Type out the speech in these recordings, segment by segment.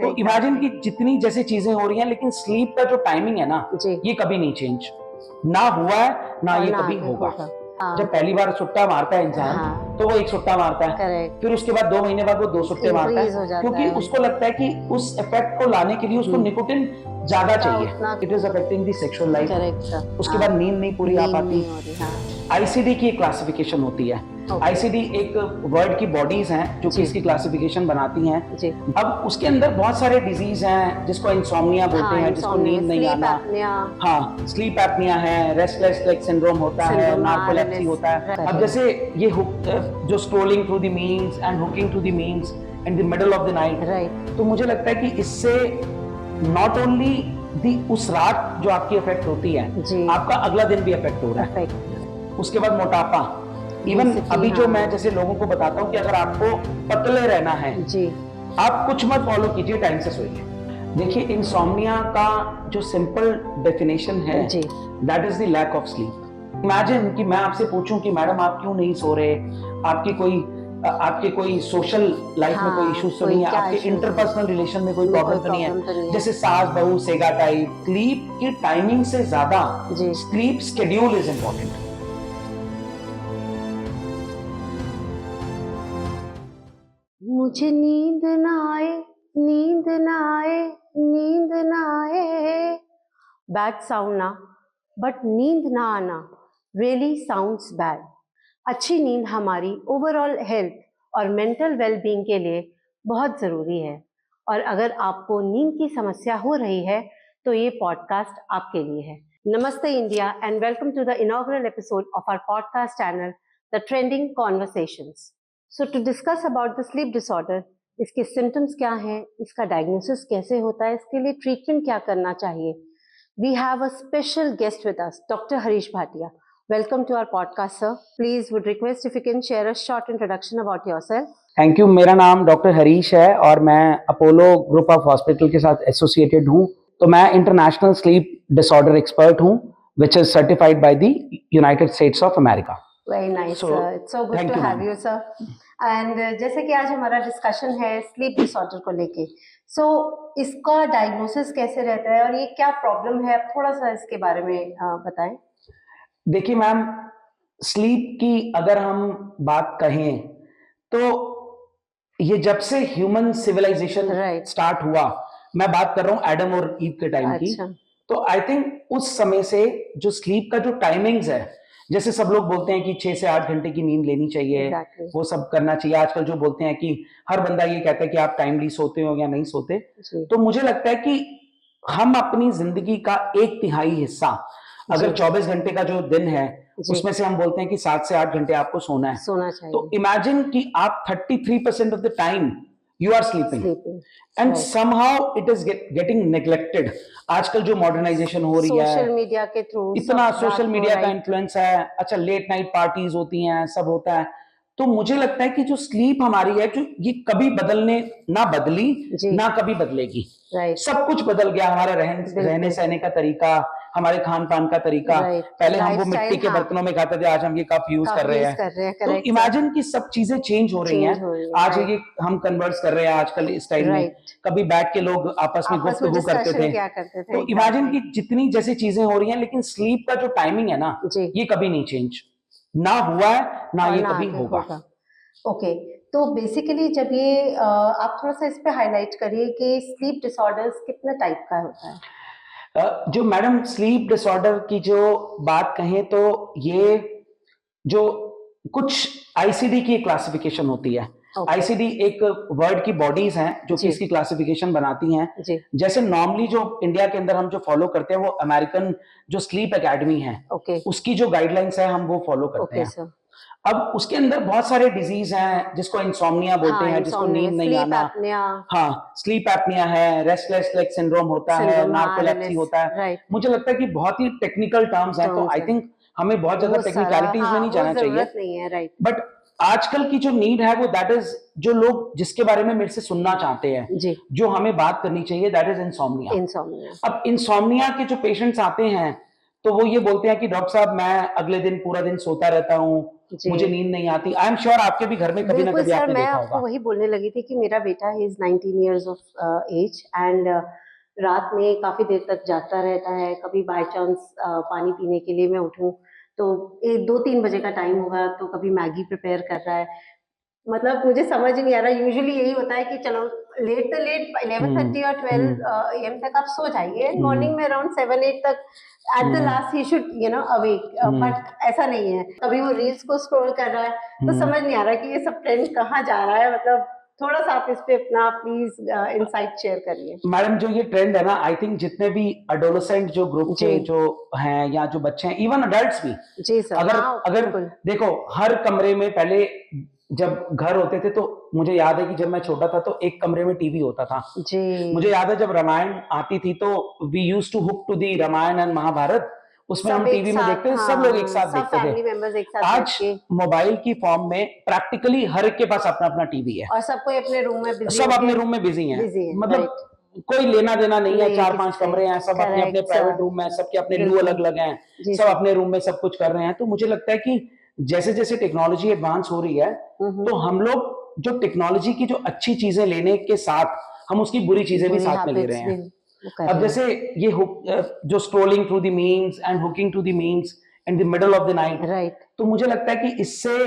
तो इमेजिन कि जितनी जैसे चीजें हो रही हैं, लेकिन स्लीप का जो टाइमिंग है ना, ये कभी नहीं चेंज ना हुआ है, ना ये कभी होगा। जब पहली बार सुट्टा मारता है इंसान, तो वो एक सुट्टा मारता है, फिर उसके बाद 2 महीने बाद वो 2 सुट्टे मारता है, क्योंकि उसको लगता है कि उस इफेक्ट को लाने के लिए उसको निकोटिन ज्यादा चाहिए। It is affecting the sexual life. उसके बाद नींद नहीं पूरी आ पाती। आईसीडी की एक क्लासिफिकेशन होती है। आईसीडी एक वर्ड की बॉडीज हैं जो कि इसकी क्लासिफिकेशन बनाती हैं। अब उसके अंदर बहुत सारे डिजीज हैं जिसको इंसोम्निया बोलते हैं, जिसको नींद नहीं आना, हाँ स्लीप एपनिया है, रेस्टलेस लेग सिंड्रोम होता है, नार्कोलेप्सी होता है। अब जैसे ये जो scrolling through the memes and hooking through the memes in the middle of the night, तो मुझे लगता है कि इससे नॉट ओनली उस रात जो आपकी इफेक्ट होती है, आपका अगला दिन भी इफेक्ट हो रहा है। उसके बाद मोटापा, इवन अभी जो मैं जैसे लोगों को बताता हूँ कि अगर आपको पतले रहना है, आप कुछ मत फॉलो कीजिए, टाइम से सोइए। देखिए इंसोम्निया का जो सिंपल डेफिनेशन है, that is the lack of sleep. Imagine कि मैं आपसे पूछूं कि मैडम आप क्यों नहीं सो रहे, आपके कोई सोशल लाइफ में कोई इश्यूज तो नहीं है, आपके इंटरपर्सनल रिलेशन में कोई प्रॉब्लम तो नहीं है, जैसे सास बहू सेगा टाइप। स्लीप की टाइमिंग से ज्यादा स्लीप शेड्यूल इज इंपॉर्टेंट। मुझे नींद ना आए, नींद ना आए, नींद ना आए। बैड साउंड ना, बट नींद ना आना रियली साउंड्स बैड। अच्छी नींद हमारी ओवरऑल हेल्थ और मेंटल वेलबींग के लिए बहुत ज़रूरी है। और अगर आपको नींद की समस्या हो रही है तो ये पॉडकास्ट आपके लिए है। नमस्ते India and welcome to the inaugural episode of our podcast channel the trending conversations. So to discuss about the sleep disorder, इसके सिम्टम्स क्या हैं, इसका डायग्नोसिस कैसे होता है, इसके लिए ट्रीटमेंट क्या करना चाहिए, we have a special guest with us, doctor Harish Bhatia. Welcome to our podcast, sir. Please would request if you can share a short introduction about yourself. Thank you. मेरा नाम डॉक्टर हरीश है और मैं अपोलो ग्रुप ऑफ हॉस्पिटल के साथ associated हूँ। तो मैं इंटरनेशनल स्लीप डिसऑर्डर एक्सपर्ट हूँ, which is certified by the United States of America. Very nice, sir. It's so good to have you, sir. And जैसे कि आज हमारा डिस्कशन है स्लीप डिसऑर्डर को लेके, so इसका डायग्नोसिस कैसे रहता है और ये क्या प्रॉब्लम है, आप थोड़ा सा इसके बारे में बताएं। देखिए मैम, स्लीप की अगर हम बात कहें तो ये जब से ह्यूमन सिविलाइजेशन स्टार्ट हुआ, मैं बात कर रहा हूँ एडम और ईव के टाइम की, तो आई थिंक उस समय से जो स्लीप का जो टाइमिंग्स है, जैसे सब लोग बोलते हैं कि 6 से 8 घंटे की नींद लेनी चाहिए, वो सब करना चाहिए। आजकल जो बोलते हैं कि हर बंदा ये कहता है कि आप टाइमली सोते हो या नहीं सोते, तो मुझे लगता है कि हम अपनी जिंदगी का 1/3 हिस्सा, अगर 24 घंटे का जो दिन है उसमें से हम बोलते हैं कि 7 से 8 घंटे आपको सोना है, तो इमेजिन कि आप 33% of the time you are sleeping and somehow it is getting neglected. आजकल जो मॉडर्नाइजेशन हो रही है, सोशल मीडिया के थ्रू इतना सोशल मीडिया का इन्फ्लुएंस है, अच्छा लेट नाइट पार्टीज होती हैं, सब होता है, तो मुझे लगता है कि जो स्लीप हमारी है, जो ये कभी बदली ना कभी बदलेगी। सब कुछ बदल गया, हमारा रहने सहने का तरीका, हमारे खान पान का तरीका। पहले हम वो मिट्टी के बर्तनों में खाते थे, आज हम ये कप यूज कर रहे हैं। तो इमेजिन कि सब चीजें चेंज हो रही हैं। आज ये हम कन्वर्स कर रहे हैं आजकल इस टाइम में, कभी बैठ के लोग आपस में गुफ्तगू करते थे। तो इमेजिन कि जितनी जैसी चीजें हो रही हैं, लेकिन स्लीप का जो टाइमिंग है ना, ये कभी नहीं चेंज ना हुआ है, ना ये कभी होगा। ओके, तो बेसिकली जब ये आप थोड़ा सा इस पे हाईलाइट करिए कि स्लीप डिसऑर्डर्स कितने टाइप का होता है। जो मैडम स्लीप डिसऑर्डर की जो बात कहें तो ये जो कुछ आईसीडी की क्लासिफिकेशन होती है। आईसीडी एक वर्ड की बॉडीज हैं जो कि इसकी क्लासिफिकेशन बनाती हैं। जैसे नॉर्मली जो इंडिया के अंदर हम जो फॉलो करते हैं वो अमेरिकन जो स्लीप एकेडमी है, उसकी जो गाइडलाइंस है हम वो फॉलो करते हैं। अब उसके अंदर बहुत सारे डिजीज हैं जिसको इंसोम्निया बोलते हैं, जिसको नींद नहीं आना, हाँ स्लीप एपनिया है, रेस्टलेस लेग सिंड्रोम होता है, नार्कोलेप्सी होता है। मुझे लगता है कि बहुत ही टेक्निकल टर्म्स हैं, तो आई थिंक हमें बहुत ज्यादा टेक्निकलिटीज में नहीं जाना चाहिए। बट आजकल की जो नीड है वो दैट इज, जो लोग जिसके बारे में मेरे से सुनना चाहते हैं, जो हमें बात करनी चाहिए, दैट इज इंसोम्निया। अब इंसोम्निया के जो पेशेंट्स आते हैं तो वो ये बोलते हैं कि डॉक्टर साहब मैं अगले दिन पूरा दिन सोता रहता हूँ, मुझे नींद नहीं आती। आई एम श्योर आपके भी घर में कभी ना कभी आपने देखा होगा। मैं आपको वही बोलने लगी थी कि मेरा बेटा is 19 years of age and रात में काफी देर तक जागता रहता है। कभी बाय चांस पानी पीने के लिए मैं उठूं तो 2-3 बजे का टाइम होगा तो कभी मैगी प्रिपेयर कर रहा है। मतलब मुझे समझ नहीं आ रहा। यूजुअली यही होता है कि चलो लेट 11:30 और 12 AM तक आप सो जाइए, मॉर्निंग में अराउंड 7-8 तक at the last he should awake. But ऐसा नहीं है, कभी वो रील्स को स्क्रॉल कर रहा है तो समझ नहीं आ रहा कि ये सब ट्रेंड कहाँ जा रहा है। मतलब थोड़ा सा आप इस पे अपना प्लीज इनसाइट शेयर करिए। मैडम जो ये ट्रेंड है ना, आई थिंक जितने भी एडोलेसेंट जो ग्रुप के जो हैं या जो बच्चे हैं, इवन अडल्ट्स भी, जी सर, अगर देखो हर कमरे में पहले जब घर होते थे तो मुझे याद है कि जब मैं छोटा था तो एक कमरे में टीवी होता था जी। मुझे याद है जब रामायण आती थी तो we used to hook to the Ramayan and Mahabharat, उसमें हम टीवी में देखते थे, सब लोग एक साथ देखते थे। आज मोबाइल की फॉर्म में प्रैक्टिकली हर एक के पास अपना अपना टीवी है और सबको अपने रूम में बिजी, सब अपने रूम में बिजी हैं। मतलब कोई लेना देना नहीं है, 4-5 कमरे हैं, सब अपने अपने प्राइवेट रूम में, सबके अपने लू अलग अलग हैं, सब अपने रूम में सब कुछ कर रहे हैं। तो मुझे लगता है कि जैसे जैसे टेक्नोलॉजी एडवांस हो रही है तो हम लोग जो टेक्नोलॉजी की जो अच्छी चीजें लेने के साथ हम उसकी बुरी चीजें भी साथ में ले रहे हैं। अब जैसे ये जो scrolling through the memes and hooking to the memes in the middle of the night, तो मुझे लगता है कि इससे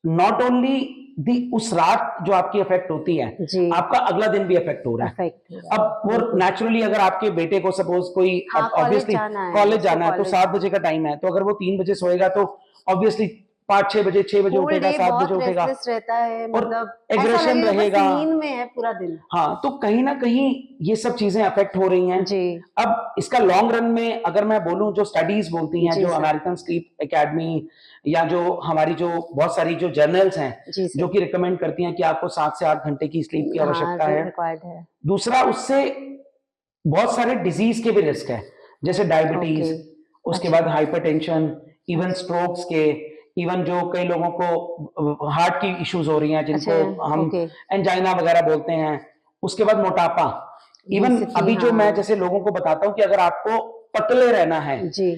नॉट ओनली उस रात जो आपकी इफेक्ट होती है, आपका अगला दिन भी इफेक्ट हो रहा है। अब वो नेचुरली अगर आपके बेटे को सपोज कोई ऑब्वियसली कॉलेज जाना है तो 7 बजे का टाइम है, तो अगर वो 3 बजे सोएगा तो ऑब्वियसली 5-6 बजे 6 बजे उठेगा, 7 बजे उठेगा रहता है, मतलब एग्रेशन रहेगा, नींद में है पूरा दिन। हाँ, तो कहीं ना कहीं ये सब चीजें अफेक्ट हो रही हैं जी। अब इसका लॉन्ग रन में अगर मैं बोलूं, जो स्टडीज बोलती हैं, जो अमेरिकन स्लीप एकेडमी या जो हमारी जो बहुत सारी जो जर्नल्स हैं जो कि रिकमेंड करती हैं कि आपको 7 से 8 घंटे की स्लीप की आवश्यकता है। दूसरा, उससे बहुत सारे डिजीज के भी रिस्क है, जैसे डायबिटीज, उसके बाद हाइपरटेंशन, इवन स्ट्रोक्स के, इवन जो कई लोगों को हार्ट की इश्यूज हो रही हैं जिनको हम एंजाइना वगैरह बोलते हैं, उसके बाद मोटापा। इवन अभी जो मैं जैसे लोगों को बताता हूँ कि अगर आपको पतले रहना है जी,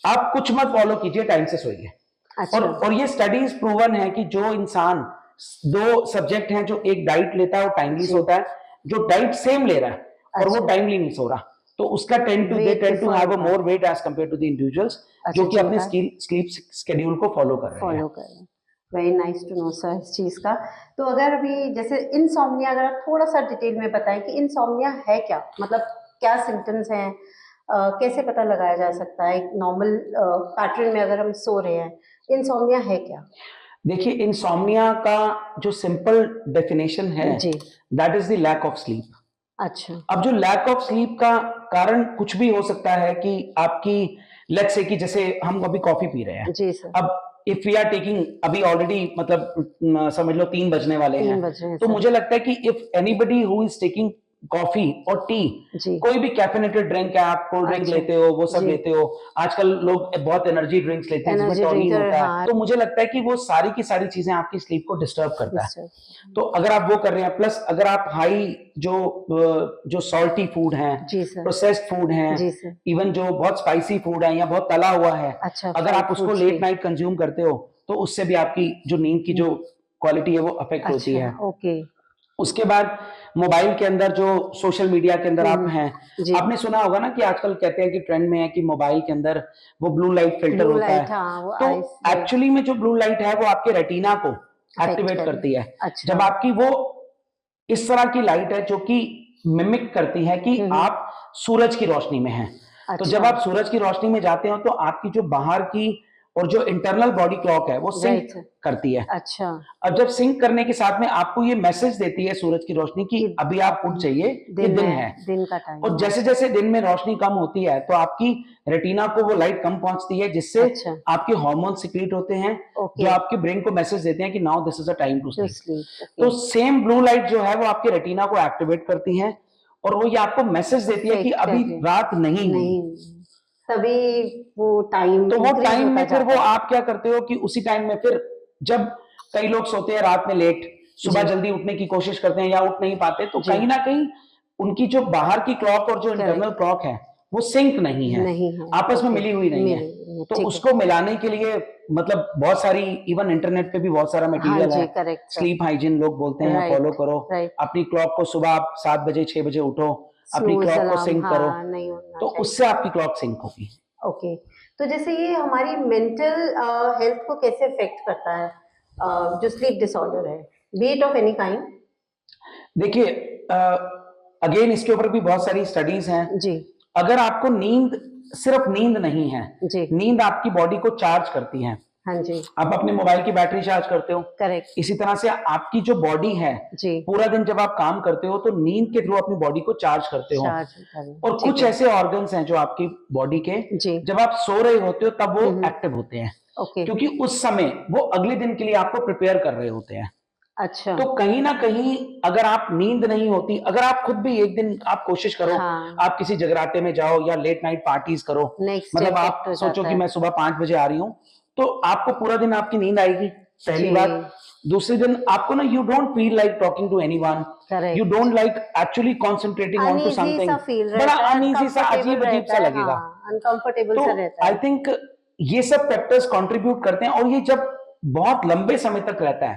आप कुछ मत फॉलो कीजिए, टाइम से सोइए। और ये स्टडीज प्रूवन है कि जो इंसान, 2 सब्जेक्ट हैं, जो एक डाइट लेता है वो टाइमली सोता है, जो डाइट सेम ले रहा है और वो टाइमली नहीं सो रहा, तो उसका tend to have a more weight as compare to the individuals जो कि अपने स्लीप शेड्यूल को फॉलो कर रहे हैं। Very nice to know sir इस चीज का। तो अगर अभी जैसे इनसोम्निया, अगर आप थोड़ा सा डिटेल में बताएं कि इनसोम्निया है क्या, मतलब क्या सिम्टम्स हैं, कैसे पता लगाया जा सकता है? एक नॉर्मल पैटर्न में अगर हम सो रहे हैं, इनसोम्निया है क्या? देखिए, इनसोम्निया का जो सिंपल डेफिनेशन है, that is the lack of sleep. अच्छा, अब जो लैक ऑफ स्लीप का कारण कुछ भी हो सकता है कि आपकी, लेट्स से कि जैसे हम अभी कॉफी पी रहे हैं जी सर, अब इफ वी आर टेकिंग, अभी ऑलरेडी मतलब समझ लो 3 बजने वाले हैं, तो मुझे लगता है कि if anybody who is taking coffee और टी, कोई भी कैफिनेटेड ड्रिंक है, आप कोल्ड ड्रिंक लेते हो, वो सब लेते हो, आजकल लोग बहुत एनर्जी ड्रिंक्स लेते हैं जिसमें टॉनिन होता है, तो मुझे लगता है कि वो सारी की सारी चीजें आपकी स्लीप को डिस्टर्ब करता है। तो अगर आप वो कर रहे हैं, प्लस अगर आप हाई जो सॉल्टी फूड है, प्रोसेस्ड फूड है, इवन जो बहुत स्पाइसी फूड है या बहुत तला हुआ है, अगर आप उसको लेट नाइट कंज्यूम करते हो तो उससे भी आपकी जो नींद की जो क्वालिटी है वो अफेक्ट होती है। ओके। उसके बाद मोबाइल के अंदर जो सोशल मीडिया के अंदर आप हैं, आपने सुना होगा ना कि आजकल कहते हैं कि ट्रेंड में है कि मोबाइल के अंदर वो ब्लू लाइट फिल्टर होता है, तो एक्चुअली में जो ब्लू लाइट है वो आपके रेटिना को एक्टिवेट करती है। जब आपकी वो इस तरह की लाइट है जो कि मिमिक करती है कि आप सूरज की रोशनी में हैं, तो जब आप सूरज की रोशनी में जाते हो तो आपकी जो बाहर की और जो इंटरनल बॉडी क्लॉक है वो सिंक करती है। अच्छा, अब जब सिंक करने के साथ में आपको ये मैसेज देती है सूरज की रोशनी की अभी आप उठ जाइए, ये दिन है, दिन का टाइम। और जैसे जैसे दिन में रोशनी कम होती है तो आपकी रेटिना को वो लाइट कम पहुंचती है, जिससे आपके हार्मोन सिक्रीट होते हैं जो आपके ब्रेन को मैसेज देते हैं कि now this is a time to sleep. तो सेम ब्लू लाइट जो है वो आपके रेटिना को एक्टिवेट करती है और वो ये आपको मैसेज देती है कि अभी रात नहीं हुई, तभी वो टाइम, तो वो टाइम में फिर वो आप क्या करते हो कि उसी टाइम में फिर जब कई लोग सोते हैं रात में लेट, सुबह जल्दी उठने की कोशिश करते हैं या उठ नहीं पाते, तो कहीं ना कहीं उनकी जो बाहर की क्लॉक और जो इंटरनल क्लॉक है वो सिंक नहीं है, आपस में मिली हुई नहीं है। तो उसको मिलाने के लिए मतलब बहुत सारी, इवन इंटरनेट पे भी बहुत सारा मटेरियल है। स्लीप हाइजीन लोग बोलते हैं फॉलो करो, अपनी क्लॉक को सुबह आप 7 बजे 6 बजे उठो, अपनी क्लॉक को सिंक करो, तो उससे आपकी क्लॉक सिंक होगी। ओके, तो जैसे ये हमारी मेंटल हेल्थ को कैसे अफेक्ट करता है जो स्लीप डिसऑर्डर है, B it of any kind? देखिए अगेन इसके ऊपर भी बहुत सारी स्टडीज हैं जी। अगर आपको नींद, सिर्फ नींद नहीं है जी, नींद आपकी बॉडी को चार्ज करती है। हाँ जी, आप अपने मोबाइल की बैटरी चार्ज करते हो, करेक्ट। इसी तरह से आपकी जो बॉडी है जी, पूरा दिन जब आप काम करते हो तो नींद के थ्रू अपनी बॉडी को चार्ज करते हो। और कुछ ऐसे ऑर्गन्स हैं जो आपकी बॉडी के जी, जब आप सो रहे होते हो तब वो एक्टिव होते हैं, क्योंकि उस समय वो अगले दिन के लिए आपको प्रिपेयर कर रहे होते हैं। अच्छा, तो कहीं ना कहीं अगर आप नींद नहीं होती, अगर आप खुद भी एक दिन आप कोशिश करो, हाँ, आप किसी जगराते में जाओ या लेट नाइट पार्टीज करो, मतलब आप सोचो कि मैं सुबह 5 बजे आ रही हूँ, तो आपको पूरा दिन आपकी नींद आएगी, पहली बात। दूसरे दिन आपको ना, you don't feel like talking to anyone, you don't like actually concentrating on to something, बड़ा अनईजी सा, अजीब अजीब सा लगेगा, अनकंफर्टेबल सा रहता है। आई थिंक ये सब फैक्टर्स कंट्रीब्यूट करते हैं, और ये जब बहुत लंबे समय तक रहता है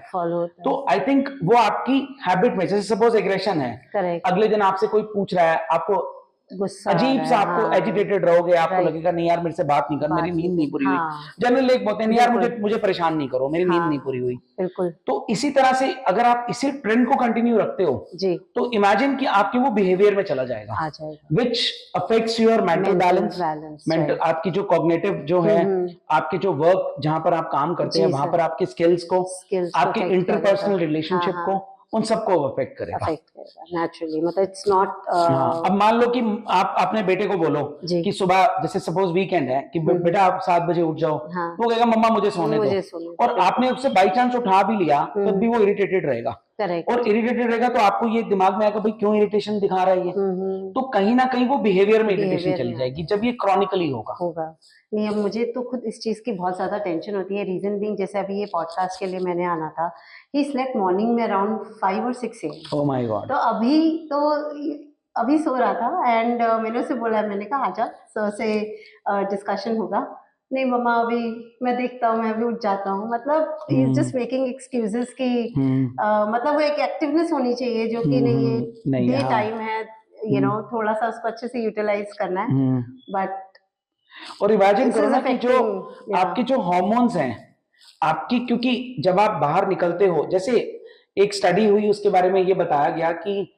तो आई थिंक वो आपकी हैबिट में, जैसे सपोज एग्रेशन है, अगले दिन आपसे कोई पूछ रहा है, आपको अजीब सा, आपको एजिटेटेड रहोगे, आपको लगेगा नहीं यार मेरे से बात नहीं कर, मेरी नींद नहीं पूरी हुई। जनरली एक बोलते हैं यार मुझे परेशान नहीं करो, मेरी नींद नहीं पूरी हुई। बिल्कुल। तो इसी तरह से अगर आप इसी ट्रेंड को कंटिन्यू रखते हो जी, तो इमेजिन कि आपके वो बिहेवियर में चला जाएगा, which affects your mental balance, mental, आपकी जो कॉग्निटिव जो है, आपके जो वर्क जहां पर आप काम करते हैं वहां पर आपके स्किल्स को, आपके इंटरपर्सनल रिलेशनशिप को, उन सबको अफेक्ट करेगा नेचुरली। मतलब इट्स नॉट अब मान लो कि आप अपने बेटे को बोलो कि सुबह, जैसे सपोज वीकेंड है, कि बेटा आप 7 बजे उठ जाओ, वो कहेगा मम्मा मुझे सोने दो, और आपने उससे बाई चांस उठा भी लिया तो भी वो इरिटेटेड रहेगा, और इरिटेटेड रहेगा तो आपको ये दिमाग में आएगा भाई क्यों इरिटेशन दिखा रहा है ये, तो कहीं ना कहीं वो बिहेवियर में इरिटेशन चली जाएगी, जब ये क्रॉनिकली होगा। नहीं, अब मुझे तो खुद इस चीज की बहुत ज्यादा टेंशन होती है, रीजन बीइंग जैसे अभी ये पॉडकास्ट के लिए मैंने आना था, ही स्लेप्ट मॉर्निंग में अराउंड 5 और 6 AM। Oh my God. तो अभी सो रहा था एंड मैंने उसे बोला, मैंने कहा आजा सर से डिस्कशन होगा। नहीं मम्मा अभी मैं देखता हूँ, मैं अभी उठ जाता हूँ। मतलब he is just making excuses कि मतलब वो एक एक्टिवनेस होनी चाहिए जो कि नहीं है, डे टाइम है, यू नो, थोड़ा सा उसको अच्छे से यूटिलाइज करना है। बट और इमेजिन करो ना कि जो आपके जो हार्मोन्स हैं आपकी, क्योंकि जब आप बाहर निकलते हो, जैसे एक स्टडी हुई उसके बारे में ये बताया गया कि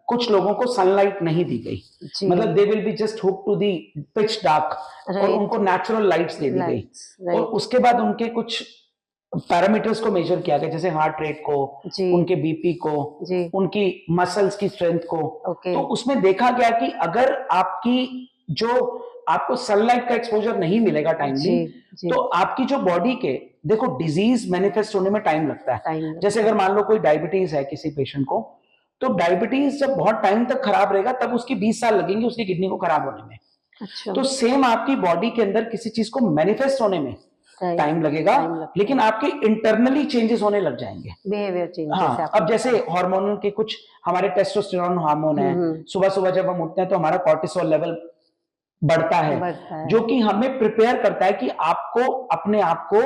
कुछ लोगों को सनलाइट नहीं दी गई, मतलब they will be just hook to the pitch dark, और उनको नेचुरल लाइट्स दे दी गई, और उसके बाद उनके कुछ पैरामीटर्स को मेजर किया गया, जैसे हार्ट रेट को, उनके बीपी को, उनकी मसल्स की स्ट्रेंथ को। तो उसमें देखा गया कि अगर आपको सनलाइट का एक्सपोजर नहीं मिलेगा टाइमली, तो आपकी जो बॉडी के, देखो डिजीज मैनिफेस्ट होने में टाइम लगता है। जैसे अगर मान लो कोई डायबिटीज है किसी पेशेंट को, तो डायबिटीज जब बहुत टाइम तक खराब रहेगा तब उसकी 20 साल लगेंगे उसकी किडनी को खराब होने में। अच्छा। तो सेम आपकी बॉडी के अंदर किसी चीज को मैनिफेस्ट होने में टाइम लगेगा, लेकिन आपके इंटरनली चेंजेस होने लग जाएंगे, बिहेवियर चेंजेस। हाँ, अब जैसे हार्मोनल के कुछ, हमारे टेस्टोस्टेरोन हार्मोन है, सुबह सुबह जब हम उठते हैं तो हमारा कॉर्टिसोल लेवल बढ़ता है, जो कि हमें प्रिपेयर करता है कि आपको अपने आप को,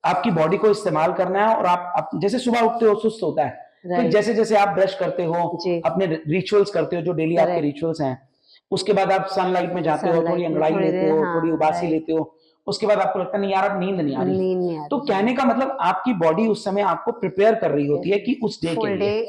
आपकी बॉडी को इस्तेमाल करना है, और आप जैसे सुबह उठते हो सुस्त होता है, तो जैसे जैसे आप ब्रश करते हो, अपने रिचुअल्स करते हो जो डेली आपके रिचुअल्स हैं, उसके बाद आप सनलाइट में जाते हो, थोड़ी अंगड़ाई लेते हो, थोड़ी उबासी लेते हो, उसके बाद आपको लगता नहीं यार अब नींद नहीं आ रही, तो कहने का मतलब आपकी बॉडी उस समय आपको प्रिपेयर कर रही होती है कि उस डे के लिए,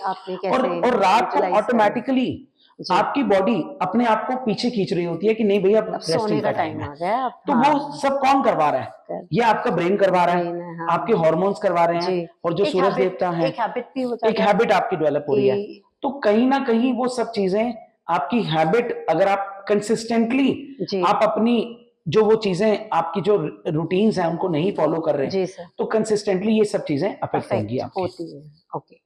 और रात को ऑटोमेटिकली आपकी बॉडी अपने आप को पीछे खींच रही होती है कि नहीं भैया अब रेस्टिंग का टाइम है। तो वो सब कौन करवा रहा है? ये आपका ब्रेन करवा रहा है, आपके हार्मोन्स करवा रहे हैं, और जो सूरज देवता है, एक हैबिट आपकी डेवलप हो रही है। तो कहीं ना कहीं वो सब चीजें आपकी हैबिट, अगर आप कंसिस्टेंटली आप अपनी जो वो चीजें, आपकी जो रूटीन्स हैं उनको नहीं फॉलो कर रहे, तो कंसिस्टेंटली ये सब चीजें अफेक्ट होंगी आपकी। ओके।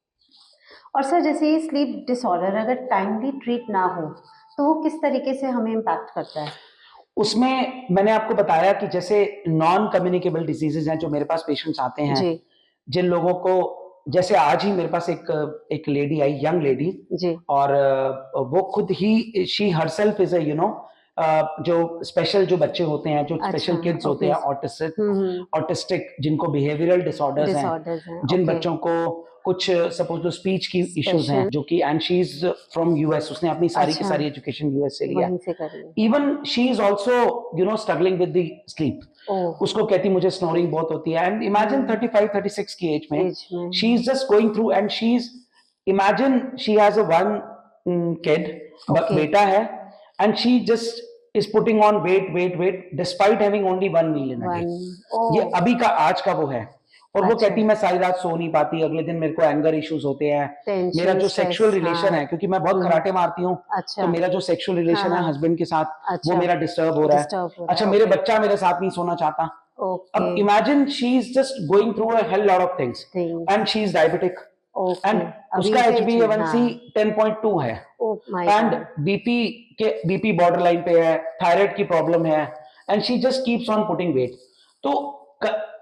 और सर जैसे ये स्लीप डिसऑर्डर अगर टाइमली ट्रीट ना हो तो वो किस तरीके से हमें इम्पैक्ट करता है? उसमें मैंने आपको बताया कि जैसे नॉन कम्युनिकेबल डिजीजेज हैं जो मेरे पास पेशेंट्स आते हैं, जिन लोगों को, जैसे आज ही मेरे पास एक लेडी आई, यंग लेडी, और वो खुद ही, शी हरसेल्फ इज अ जो स्पेशल जो बच्चे होते हैं, जो स्पेशल किड्स होते हैं, हम्म, ऑटिस्टिक जिनको बिहेवियरल डिसऑर्डर्स हैं, जिन ओके, बच्चों को कुछ सपोज लो स्पीच की इश्यूज हैं, स्पेशल, जो कि and she is from US, उसने अपनी सारी की अच्छा, सारी एजुकेशन यूएस से लिया। वहीं से करिए, even she is also you know struggling with the sleep. Oh, उसको कहती मुझे स्नोरिंग बहुत होती है, एंड इमेजिन 35-36 की एज में एज में, she is just going through, and she is imagine she has a one kid, okay, बेटा है, and she just is putting on weight despite having only one meal in a day. One, ये ओह, अभी का आज का वो है। और वो अच्छा, कहती मैं सारी रात सो नहीं पाती, अगले दिन मेरे को एंगर इश्यूज होते हैं, टेंशन, मेरा जो स्ट्रेस, सेक्सुअल रिलेशन हाँ, है, क्योंकि मैं बहुत कराटे मारती हूँ, अच्छा, तो मेरा जो सेक्सुअल रिलेशन हाँ, है हाँ, हस्बैंड के साथ, अच्छा, वो मेरा डिस्टर्ब हो रहा है। डिस्टर्ब हो रहा अच्छा, है, मेरे ओके, बच्चा मेरे साथ नहीं सोना चाहता। ओके, अब imagine she is just going through a hell lot of things, things, and she is diabetic, okay, and अभी उसका से HbA1c हाँ, 10.2 है, oh my and god, BP border line पे है, थायराइड की प्रॉब्लम है, and she just keeps on putting weight. तो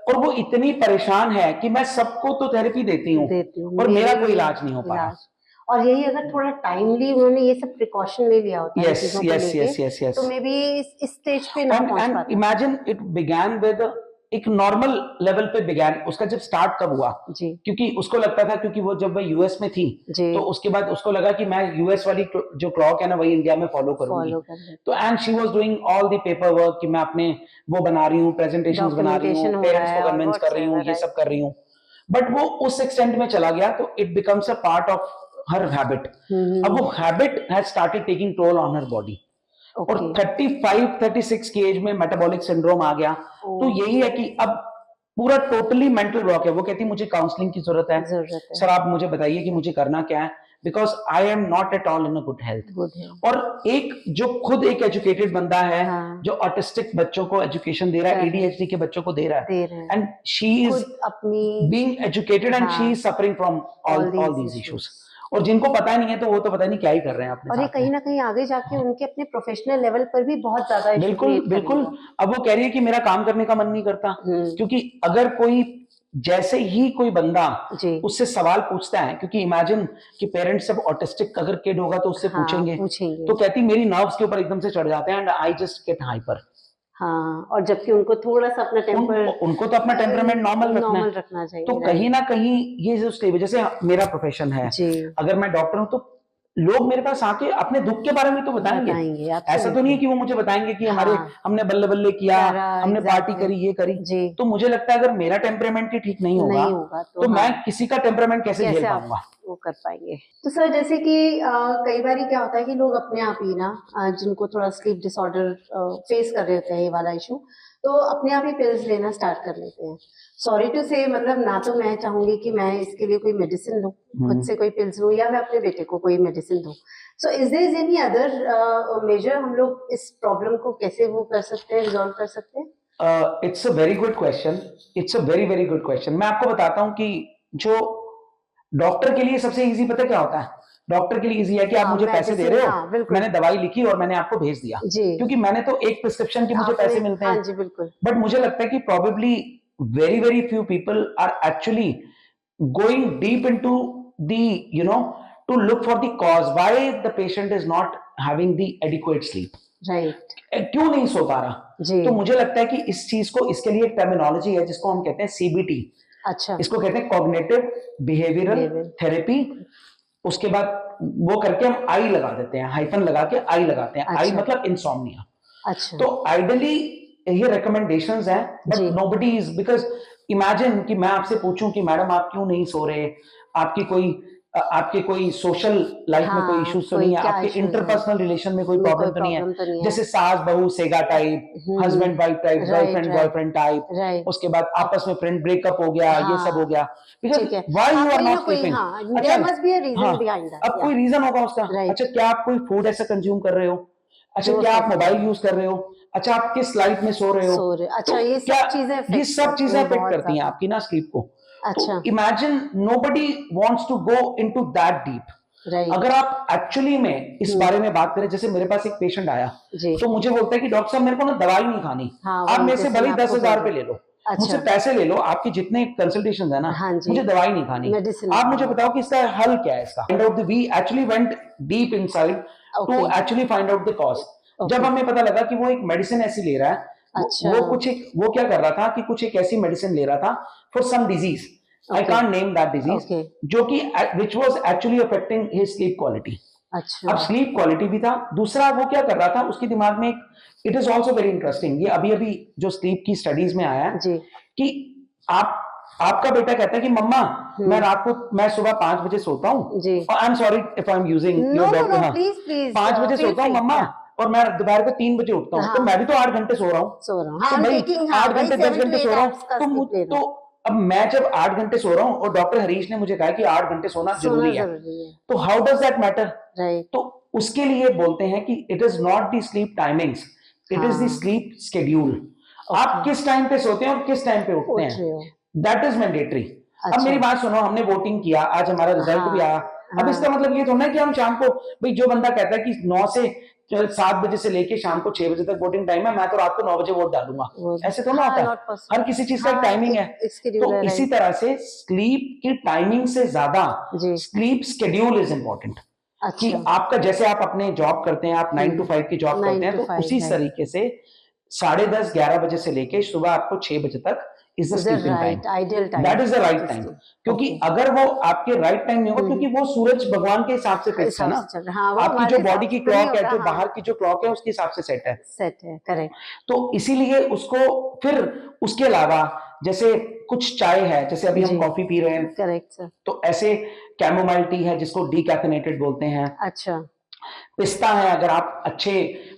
और वो इतनी परेशान है कि मैं सबको तो थेरेपी देती हूँ देती हूँ, और मेरा मेरे कोई लिए इलाज नहीं हो पा रहा। इलाज, और यही अगर थोड़ा टाइमली उन्होंने ये सब प्रिकॉशन ले लिया होता है इन यस चीजों को यस यस लेके, यस यस तो मे बी इस स्टेज पे ना पहुंच एंड पाता। इमेजिन इट बिगैन विद एक नॉर्मल लेवल पे बिगैन, उसका जब स्टार्ट कब हुआ, जी, क्योंकि उसको लगता था, क्योंकि वो जब मैं यूएस में थी, जी, तो उसके बाद उसको लगा कि मैं यूएस वाली जो क्लॉक है ना वही इंडिया में फॉलो करूंगी। फॉलो कर लेते, तो and she was doing all the paper work कि मैं अपने वो बना रही हूँ, प्रेजेंटेशंस बना रही हूँ, डॉक्यूमेंटेशन हो रहा पेरेंट्स है को और कन्विंस कर रही हूँ, व्हाट्सएवर, ये सब कर रही हूँ, बट वो उस एक्सटेंट में चला गया, तो it becomes a part of her habit. अब वो habit has started taking toll on her body, और ओके, 35-36 की एज में मेटाबॉलिक सिंड्रोम आ गया। तो ओह, यही है कि अब पूरा टोटली मेंटल ब्लॉक है। वो कहती मुझे काउंसलिंग की जरूरत है, जरूरत है, सर आप मुझे बताइए कि मुझे करना क्या है, because I am not at all in a good health. Good है, और एक जो खुद एक एजुकेटेड बंदा है, हाँ, जो ऑटिस्टिक बच्चों को एजुकेशन दे रहा है, ADHD के बच्चों को दे रहा है, दे रहे हैं, एंड शी इज खुद अपनी, बीइंग एजुकेटेड एंड शी हाँ, is suffering from all all these these issues. Issues, और जिनको पता नहीं है तो वो तो पता नहीं क्या ही कर रहे हैं अपने और ये साथ कहीं में। ना कहीं आगे जाके उनके अपने प्रोफेशनल लेवल पर भी बहुत ज्यादा इशू बिल्कुल क्रिएट बिल्कुल। करेगा। अब वो कह रही है कि मेरा काम करने का मन नहीं करता, क्योंकि अगर कोई जैसे ही कोई बंदा जी, उससे सवाल पूछता है, क्योंकि इमेजिन कि पेरेंट्स सब ऑटिस्टिक अगर किड होगा तो उससे हाँ, पूछेंगे, पूछेंगे, तो कहती मेरी नर्व्स के ऊपर एकदम से चढ़ जाते हैं, and I just get hyper. हाँ, और जबकि उनको थोड़ा सा अपना टेम्पर उनको तो अपना टेम्परामेंट नॉर्मल रखना नॉर्मल है। रखना चाहिए, तो कहीं ना कहीं ये जो स्टेज, जैसे मेरा प्रोफेशन है, जी, अगर मैं डॉक्टर हूं तो लोग मेरे पास आके अपने दुख के बारे में तो बताएंगे। बताएंगे, ऐसा तो नहीं है कि वो मुझे बताएंगे कि हमारे हाँ, हमने बल्ले बल्ले किया, करा, हमने पार्टी एग्जैक्टली, करी, ये करी। जी, तो मुझे लगता है अगर मेरा टेम्परामेंट ही ठीक नहीं होगा, नहीं होगा तो हाँ, मैं किसी का टेम्परामेंट कैसे झेल कैसे आप पाऊंगा। वो कर पाएंगे। तो सर जैसे कि कई बार क्या होता है कि लोग अपने आप ही ना जिनको थोड़ा स्लीप डिसऑर्डर फेस कर रहे होते हैं ये वाला इशू, तो अपने आप ही पिल्स लेना स्टार्ट कर लेते हैं। सॉरी टू से, मतलब ना तो मैं चाहूंगी कि मैं इसके लिए कोई मेडिसिन लूं, खुद से कोई पिल्स लूं, या मैं अपने बेटे को कोई मेडिसिन दूं। So is there any other major, हम लोग इस प्रॉब्लम को कैसे वो कर सकते हैं, रिजॉल्व कर सकते हैं? It's a very good question, it's a very very good question. मैं आपको बताता हूँ कि जो डॉक्टर के लिए सबसे इजी पता क्या होता है, डॉक्टर के लिए इजी है कि आप हाँ, मुझे पैसे दे रहे हो, हाँ, बिल्कुल, मैंने दवाई लिखी और मैंने आपको भेज दिया, जी, क्योंकि मैंने तो एक प्रिस्क्रिप्शन के मुझे आपने, पैसे मिलते हाँ हैं। जी, बिल्कुल, बट मुझे लगता है कि probably very very few people are actually going deep into the you know to look for the cause why the patient is not having the adequate sleep, right, क्यों नहीं सो पा रहा। जी, तो मुझे लगता है कि इस चीज को, इसके लिए एक टर्मिनोलॉजी है जिसको हम कहते हैं CBT, अच्छा, इसको कहते हैं कॉग्निटिव बिहेवियरल Behavioral. थेरेपी। उसके बाद वो करके हम आई लगा देते हैं, हाइफन लगा के आई लगाते हैं, आई अच्छा, मतलब इंसोम्निया। अच्छा, तो आइडियली ये रिकमेंडेशंस हैं, बट जी, नोबडी इज, बिकॉज इमेजिन कि मैं आपसे पूछूं कि मैडम आप क्यों नहीं सो रहे, आपके कोई सोशल लाइफ में कोई हाँ, इश्यूज तो कोई नहीं है, क्या इसके issues है? इंटरपर्सनल रिलेशन में कोई कोई प्रॉब्लम तो नहीं है, प्रॉब्लम तो नहीं है, जैसे सास बहू saga type, husband wife type, right, girlfriend right, boyfriend type, right, उसके बाद आपस में फ्रेंड ब्रेकअप हो गया, ये सब हो हाँ, गया, बिकॉज ठीक है, व्हाई हाँ, यू आर कोई ना नॉट कोई, स्लीपिंग। हाँ, अच्छा, देयर मस्ट बी अ हाँ, रीजन बिहाइंड दैट, अब कोई रीजन होगा उसका। राइट, अच्छा, क्या आप कोई फूड ऐसा कंज्यूम कर रहे हो, अच्छा जो क्या आप affect मोबाइल यूज कर रहे हो, अच्छा आप किस लाइट में सो रहे हो, सो रहे, अच्छा, तो ये क्या सब चीजें ये affect सब करती चीजें हैं अफेक्ट बहुत करती हैं ज्यादा, आपकी ना स्लीप को। अच्छा, तो imagine nobody wants to go into that deep. Right, अगर आप एक्चुअली में इस बारे में बात करें, जैसे मेरे पास एक पेशेंट आया, जी, तो मुझे बोलता है कि डॉक्टर साहब मेरे को ना दवाई नहीं खानी, हाँ, आप वही मेरे से जैसे भले मैं 10,000 आपको रुपए ले लो, अच्छा, मुझसे पैसे ले लो, आपके जितने कंसल्टेशन है ना, हाँ जी, मुझे दवाई नहीं खानी, मेडिसिन, आप मुझे बताओ कि इसका हल क्या है। इसका find out we actually went deep inside to okay, actually find out the cause. जब हमें पता लगा कि वो एक मेडिसिन ऐसी ले रहा है, वो क्या कर रहा था कि कुछ एक ऐसी मेडिसिन ले रहा था for some disease, I can't name that disease, जो कि which was actually affecting his sleep quality. अब स्लीप क्वालिटी भी था, दूसरा वो क्या कर रहा था, उसके दिमाग में it is also very interesting, ये अभी अभी जो स्लीप की स्टडीज में आया है कि आपका बेटा कहता है कि मम्मा मैं सुबह 5 बजे सोता हूँ, I am sorry if I am using your doctor, 5 बजे सोता हूँ मम्मा, और मैं दोपहर को 3 बजे उठता हूँ, तो मैं भी तो 8 घंटे सो रहा हूँ, तो भाई 8 घंटे 10 घंटे सो रहा हूँ, तो अब मैं जब 8 घंटे सो रहा हूँ और डॉक्टर हरीश ने मुझे कहा कि 8 घंटे सोना जरूरी है, तो हाउ डज दैट मैटर? तो उसके लिए बोलते हैं कि it is not the sleep timings, it is the sleep schedule. आप किस टाइम पे सोते हैं और किस टाइम पे उठते हैं, दैट इज मैंडेटरी। अब मेरी बात सुनो, हमने वोटिंग किया, आज हमारा रिजल्ट भी आया, अब इसका मतलब ये थोड़ा है कि हम शाम को, भाई जो बंदा कहता है कि 9 से 7 बजे से लेके शाम को 6 बजे तक वोटिंग टाइम है, मैं तो रात को 9 बजे वोट डालूंगा, ऐसे तो ना होता है, हर किसी चीज का एक टाइमिंग है। तो इसी तरह से स्लीप की टाइमिंग से ज्यादा स्लीप शेड्यूल इज इंपॉर्टेंट, कि आपका जैसे आप अपने जॉब करते हैं, आप 9 to 5 की जॉब करते हैं, तो उसी तरीके से 10:30 11 बजे से लेके सुबह आपको 6 बजे तक is the sleeping time, ideal time, that is the right time, क्योंकि अगर वो आपके राइट टाइम नहीं होगा, क्योंकि वो सूरज भगवान के हिसाब से फिक्स है ना, आपकी जो बॉडी की क्लॉक है, जो बाहर की जो क्लॉक है, उसके हिसाब से सेट है, करेक्ट। तो इसीलिए उसको, फिर उसके अलावा जैसे कुछ चाय है, जैसे अभी हम कॉफी पी रहे हैं, करेक्ट सर, तो ऐसे कैमोमाइल टी है जिसको डीकैफेनेटेड बोलते हैं, अच्छा, पिस्ता है, अगर आप अच्छे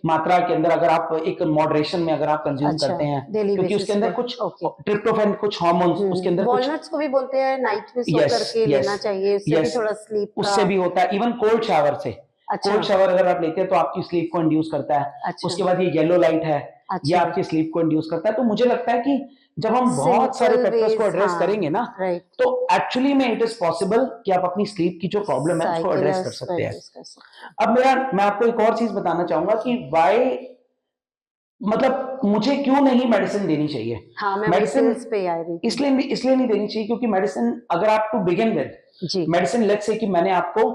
मात्रा के अंदर, अगर आप एक मॉडरेशन में अगर आप कंज्यूम करते हैं, क्योंकि उसके अंदर कुछ ट्रिप्टोफैन, कुछ हार्मोन्स उसके अंदर, वॉलनट्स को भी बोलते हैं नाइट में सो करके लेना चाहिए, उससे भी थोड़ा स्लीप, उससे भी होता है, इवन कोल्ड शावर से, कोल्ड शावर अगर आप लेते हैं तो आपकी स्लीप को इंड्यूस करता है। उसके बाद ये येलो लाइट है, ये आपकी स्लीप को इंड्यूस करता है। तो मुझे लगता है कि जब हम बहुत सारे फैक्टर्स को एड्रेस करेंगे ना, तो एक्चुअली में इट इज पॉसिबल कि आप अपनी स्लीप की जो प्रॉब्लम है उसको एड्रेस कर सकते हैं। अब मैं आपको एक और चीज बताना चाहूंगा कि वाई, मतलब मुझे क्यों नहीं मेडिसिन देनी चाहिए। मेडिसिन इसलिए नहीं देनी चाहिए क्योंकि मेडिसिन, अगर आप to begin with medicine, let's say कि मैंने आपको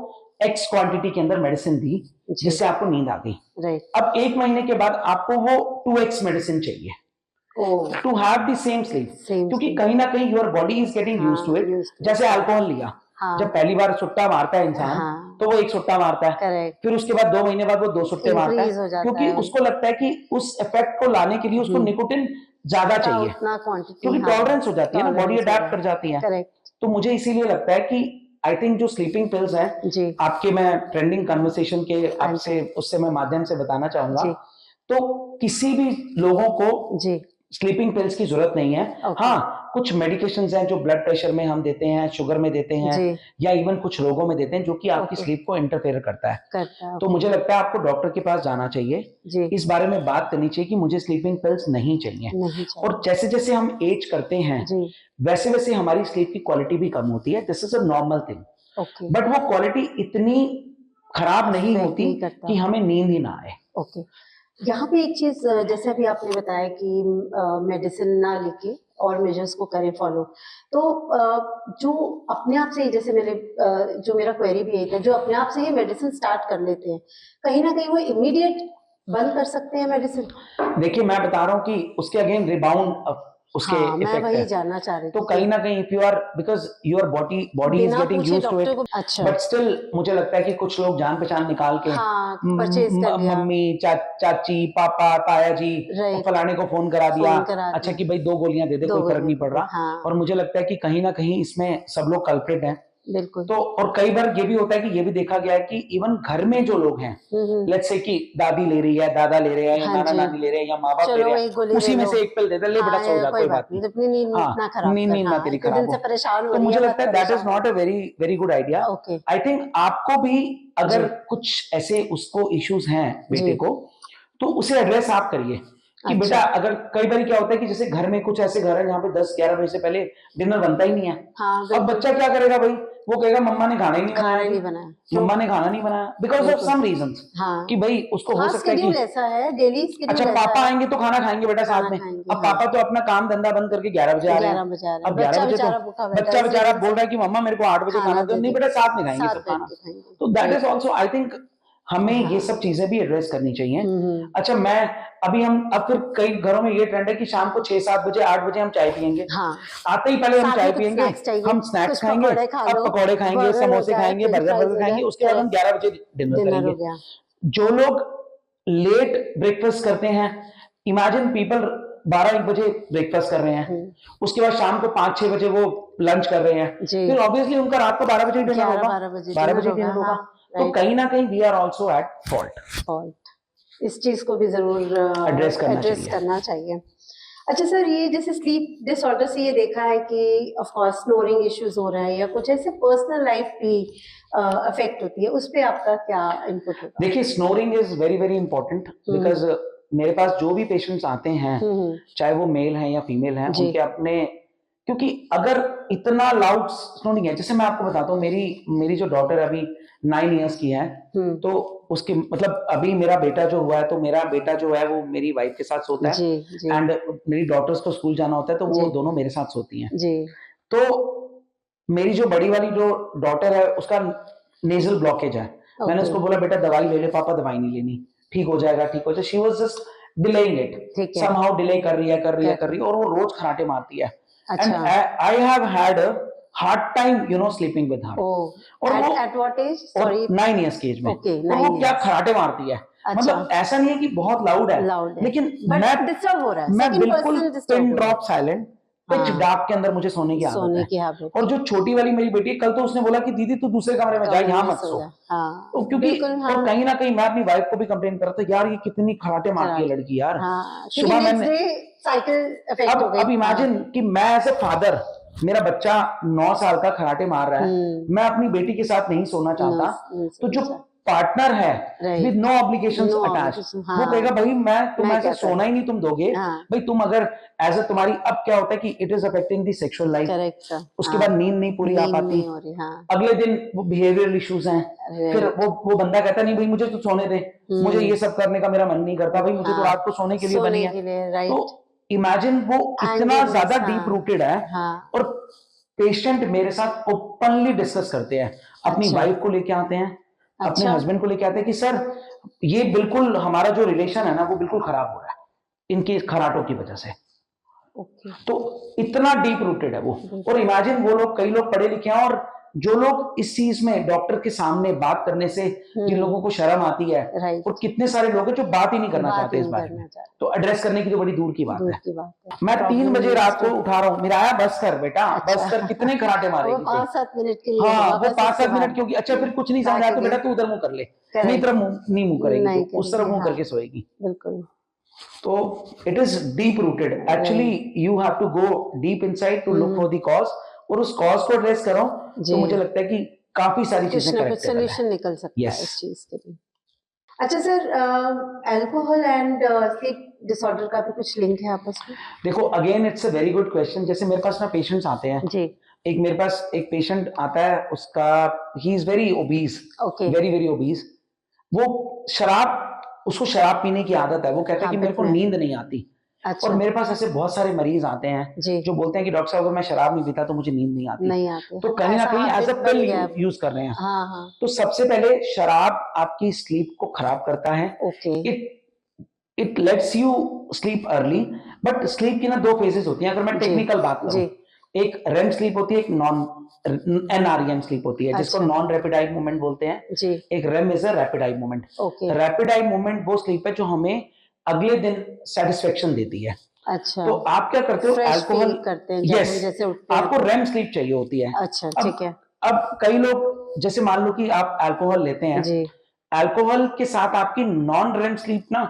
एक्स क्वांटिटी के अंदर मेडिसिन दी जिससे आपको नींद आ गई, अब 1 महीने के बाद आपको वो 2x मेडिसिन चाहिए to have the same sleep, क्योंकि कहीं ना कहीं your body is getting used to it. जैसे अल्कोहल लिया, जब पहली बार सुट्टा मारता है इंसान, तो वो 1 सुट्टा मारता है, फिर उसके बाद 2 महीने बाद वो 2 सुट्टे मारता है, क्योंकि उसको लगता है कि उस इफेक्ट को लाने के लिए उसको निकोटिन ज्यादा चाहिए, क्योंकि टॉलरेंस हो जाती है ना, बॉडी अडैप्ट कर जाती है। तो मुझे इसीलिए लगता है कि आई थिंक जो स्लीपिंग पिल्स हैं, आपके मैं ट्रेंडिंग कन्वर्सेशन के आपसे उससे मैं माध्यम से बताना चाहूंगा, तो किसी भी लोगों को स्लीपिंग पिल्स की जरूरत नहीं है। हाँ, कुछ मेडिकेशंस हैं जो ब्लड प्रेशर में हम देते हैं, शुगर में देते हैं, या इवन कुछ रोगों में देते हैं जो कि आपकी स्लीप को इंटरफेयर करता है। तो मुझे लगता है आपको डॉक्टर के पास जाना चाहिए, इस बारे में बात करनी चाहिए कि मुझे स्लीपिंग पिल्स नहीं चाहिए। और जैसे जैसे हम एज करते हैं वैसे वैसे हमारी स्लीप की क्वालिटी भी कम होती है, this is a normal thing, but वो क्वालिटी इतनी खराब नहीं होती कि हमें नींद ही ना आए। यहाँ पे एक चीज, जैसे अभी आपने बताया कि मेडिसिन ना लेके और मेजर्स को करें फॉलो, तो जो अपने आप से ही, जैसे जो मेरा क्वेरी भी है, जो अपने आप से ही मेडिसिन स्टार्ट कर लेते हैं, कहीं ना कहीं वो इमीडिएट बंद कर सकते हैं मेडिसिन? देखिए, मैं बता रहा हूँ कि उसके अगेन रिबाउंड उसके मैं वही जानना चाह रही थी। तो कहीं ना कहीं if you are, because your body is getting used to it, but still मुझे लगता है कि कुछ लोग जान पहचान निकाल के मम्मी, चाची, पापा, ताया जी, फलाने को फोन करा दिया, अच्छा कि भाई 2 गोलियां दे दे, कोई फर्क नहीं पड़ रहा। और मुझे लगता है कि कहीं ना कहीं इसमें सब लोग कल्प्रिट हैं। बिल्कुल। तो और कई बार ये भी होता है कि ये भी देखा गया है कि इवन घर में जो लोग हैं, लेट्स से कि दादी ले रही है, दादा ले रहे हैं, या नाना नानी ले रहे हैं, या माँ बाप ले रहे हैं, उसी में से एक पिल दे दे, ले बेटा सो जा, कोई बात नहीं, नींद ना तेरी खराब हो। तो मुझे लगता है that is not a very good idea. I think आपको भी अगर कुछ ऐसे उसको इश्यूज हैं बेटे को, तो उसे एड्रेस आप करिए कि बेटा, अगर कई बार क्या होता है कि जैसे घर में कुछ ऐसे घर है जहाँ पे 10-11 बजे से पहले डिनर बनता ही नहीं है। अब बच्चा क्या करेगा भाई, वो कहेगा मम्मा ने खाना ही नहीं बनाया, मम्मा ने खाना नहीं बनाया, बिकॉज ऑफ सम रीजंस, कि भाई उसको हो सकता है कि ऐसा है डेली, अच्छा पापा आएंगे तो खाना खाएंगे बेटा साथ में। अब पापा तो अपना काम धंधा बंद करके 11 बजे आ रहे हैं, अब 11 बजे तो बच्चा बेचारा बोल रहा है कि मम्मा मेरे को 8 बजे खाना दो, नहीं बेटा साथ में खाएंगे सब खाना। तो that is also I think हमें ये सब चीजें भी एड्रेस करनी चाहिए। अच्छा, अब फिर कई घरों में ये ट्रेंड है कि शाम को 6-7 बजे 8 बजे हम चाय पियेंगे। आते ही पहले हम चाय पियेंगे, हम स्नैक्स खाएंगे, अब पकौड़े खाएंगे, समोसे खाएंगे, बर्गर खाएंगे, उसके बाद हम 11 बजे डिनर करेंगे। जो लोग लेट ब्रेकफास्ट करते हैं, इमेजिन पीपल 12-1 बजे ब्रेकफास्ट कर रहे हैं, उसके बाद शाम को 5-6 बजे वो लंच कर रहे हैं, फिर ऑब्वियसली उनका रात को 12 बजे डिनर होगा, 12 बजे डिनर होगा। तो कहीं ना कहीं we are also at fault. इस चीज को भी जरूर एड्रेस करना चाहिए। अच्छा सर, ये जैसे स्लीप डिसऑर्डर से ये देखा है कि ऑफ कोर्स स्नोरिंग इश्यूज हो रहा है या कुछ ऐसे पर्सनल लाइफ भी अफेक्ट होती है, उस पे आपका क्या इनपुट होगा? देखिए, snoring is very very important, because मेरे पास जो भी पेशेंट्स आते हैं, चाहे वो मेल हैं या फीमेल हैं, उनके अपने, क्योंकि अगर इतना लाउड स्नोरिंग है, जैसे मैं आपको बताता हूँ, मेरी जो डॉटर अभी 9 इयर्स की है, तो उसके मतलब अभी मेरा बेटा जो हुआ है, तो मेरा बेटा जो है वो मेरी वाइफ के साथ सोता है, एंड मेरी डॉटर्स को स्कूल जाना होता है, तो वो दोनों मेरे साथ सोती हैं। तो मेरी जो बड़ी वाली जो डॉटर है, उसका नेजल ब्लॉकेज है। मैंने उसको बोला, बेटा दवाई ले ले, पापा दवाई नहीं लेनी, ठीक हो जाएगा, ठीक हो जाएगा। She was just delaying it, somehow delay कर रही है, और वो रोज खराटे मारती है। And I have had a hard time sleeping with her. और वो at what age? Sorry, 9 years की एज में। और वो क्या खराटे मारती है, मतलब ऐसा नहीं है कि बहुत लाउड है, लेकिन डिस्टर्ब हो रहा है, मैं बिल्कुल pin drop silent, pitch dark के अंदर मुझे सोने की आदत है। और जो छोटी वाली मेरी बेटी है, कल तो उसने बोला कि दीदी तू दूसरे कमरे में जा, यहाँ मत सो। तो क्योंकि और कहीं ना कहीं मैं अपनी वाइफ को भी कंप्लेन करता, यार ये कितनी खराटे मारती है लड़की यार। सुबह मैंने अब इमेजिन कि मैं एज ए फादर, मेरा बच्चा 9 साल का खराटे मार रहा है, मैं अपनी बेटी के साथ नहीं सोना चाहता, तो जो पार्टनर है विद नो ऑब्लिगेशंस अटैच्ड, वो कहेगा भाई तुम ऐसे सोना ही नहीं तुम दोगे, भाई तुम अगर एज तुम्हारी, अब क्या होता है कि it is affecting the sexual life, उसके बाद नींद नहीं पूरी आ पाती, अगले दिन वो बिहेवियरल इश्यूज हैं, फिर वो बंदा कहता नहीं भाई मुझे तो सोने दे, मुझे ये सब करने का मेरा मन नहीं करता, भाई मुझे तो रात को सोने के लिए बनी है। तो इमेजिन वो इतना ज्यादा डीप रूटेड है। और पेशेंट मेरे साथ ओपनली डिस्कस करते हैं, अपनी वाइफ को लेके आते हैं, अपने हस्बैंड को लेके आते हैं कि सर ये बिल्कुल हमारा जो रिलेशन है ना, वो बिल्कुल खराब हो रहा है इनकी खराटों की वजह से। तो इतना डीप रूटेड है वो। और इमेजिन वो लोग, कई लोग पढ़े लिखे हैं, और जो लोग इस चीज में डॉक्टर के सामने बात करने से जिन लोगों को शर्म आती है, और कितने सारे लोग हैं जो बात ही नहीं करना चाहते इस बारे में, तो एड्रेस करने की तो बड़ी दूर की बात है। मैं 3 बजे रात को उठा रहा हूँ, मेरा आया बस कर बेटा, बस कर, कितने खराटे मारेगी? 5-7 मिनट के लिए। हाँ, वो 5-7 मिनट क्योंकि अच्छा फिर कुछ नहीं समझ आया तो बेटा तू उधर मुंह कर ले, मेरी तरफ नहीं मुंह करेगी, तो उस तरफ मुंह करके सोएगी। बिल्कुल। तो it is deep rooted actually, you have to go deep inside to look for the cause, और उस कॉज को एड्रेस करो, तो मुझे लगता है कि काफी सारी चीजें करेक्ट सोल्यूशन निकल सकता है इस चीज के लिए। अच्छा sir, alcohol and sleep disorder का भी कुछ लिंक है आपस में? देखो, again it's a very good question. जैसे मेरे पास ना पेशेंट्स आते हैं जी, मेरे पास एक पेशेंट आता है, उसका he is very obese, very very obese. उसको शराब पीने की आदत है, वो कहता है कि मेरे को नींद नहीं आती। और मेरे पास ऐसे बहुत सारे मरीज आते हैं जो बोलते हैं कि डॉक्टर साहब अगर मैं शराब नहीं पीता तो मुझे नींद नहीं आती। तो कहीं ना कहीं एज अ पिल यूज कर रहे हैं। तो सबसे पहले शराब आपकी स्लीप को खराब करता है। It let's you sleep early, but sleep की ना 2 फेजेस होती हैं। अगर मैं टेक्निकल बात करूं, एक रेम स्लीप होती है, एक नॉन NREM स्लीप होती है, जिसको नॉन रैपिड आई मूवमेंट बोलते हैं। एक REM is a rapid eye movement. Rapid eye movement वो स्लीप है जो हमें अगले दिन सेटिस्फेक्शन देती है। अच्छा, तो आप क्या करते हो? अल्कोहल करते हैं जैसे आपको रेम स्लीप चाहिए होती है। अच्छा, ठीक है। अब कई लोग, जैसे मान लो कि आप अल्कोहल लेते हैं, अल्कोहल के साथ आपकी नॉन रेम स्लीप ना,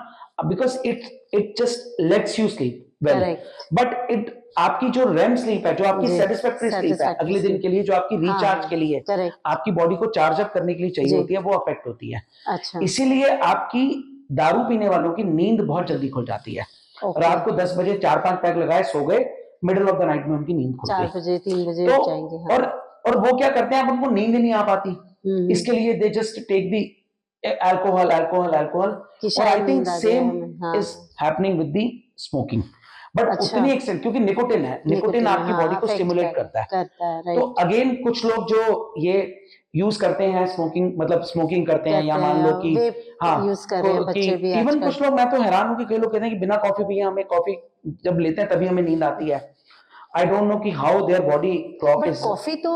because it just let's you sleep well, but it आपकी जो रेम स्लीप है, जो आपकी सेटिस्फैक्टरी स्लीप है अगले दिन के लिए, जो आपकी रिचार्ज के लिए, आपकी बॉडी को चार्ज अप करने के लिए चाहिए होती है, वो अफेक्ट होती है। अच्छा। इसीलिए आपकी दारू पीने वालों की नींद बहुत जल्दी खुल जाती है। रात को 10 बजे 4-5 पैक लगाए, सो गए, मिडिल ऑफ द नाइट में उनकी नींद खुल गई, 4 बजे 3 बजे तो जाएंगे। और वो क्या करते हैं, अब उनको नींद नहीं आ पाती, इसके लिए they just take the alcohol. और I think same is happening with the smoking. But अच्छा। उतनी एक्सटेंट, क्योंकि निकोटिन है, निकोटिन आपकी बॉडी को स्टिमुलेट करता है। तो अगेन कुछ लोग जो ये यूज करते हैं स्मोकिंग, मतलब स्मोकिंग करते हैं, या मान लो कि यूज कर रहे हैं बच्चे भी इवन आजकल। कुछ लोग, मैं तो हैरान हूँ कि कई लोग कहते हैं कि बिना कॉफी पिए हमें, कॉफी जब लेते हैं तभी हमें नींद आती है। आई डोंट नो कि how their body clock is, coffee तो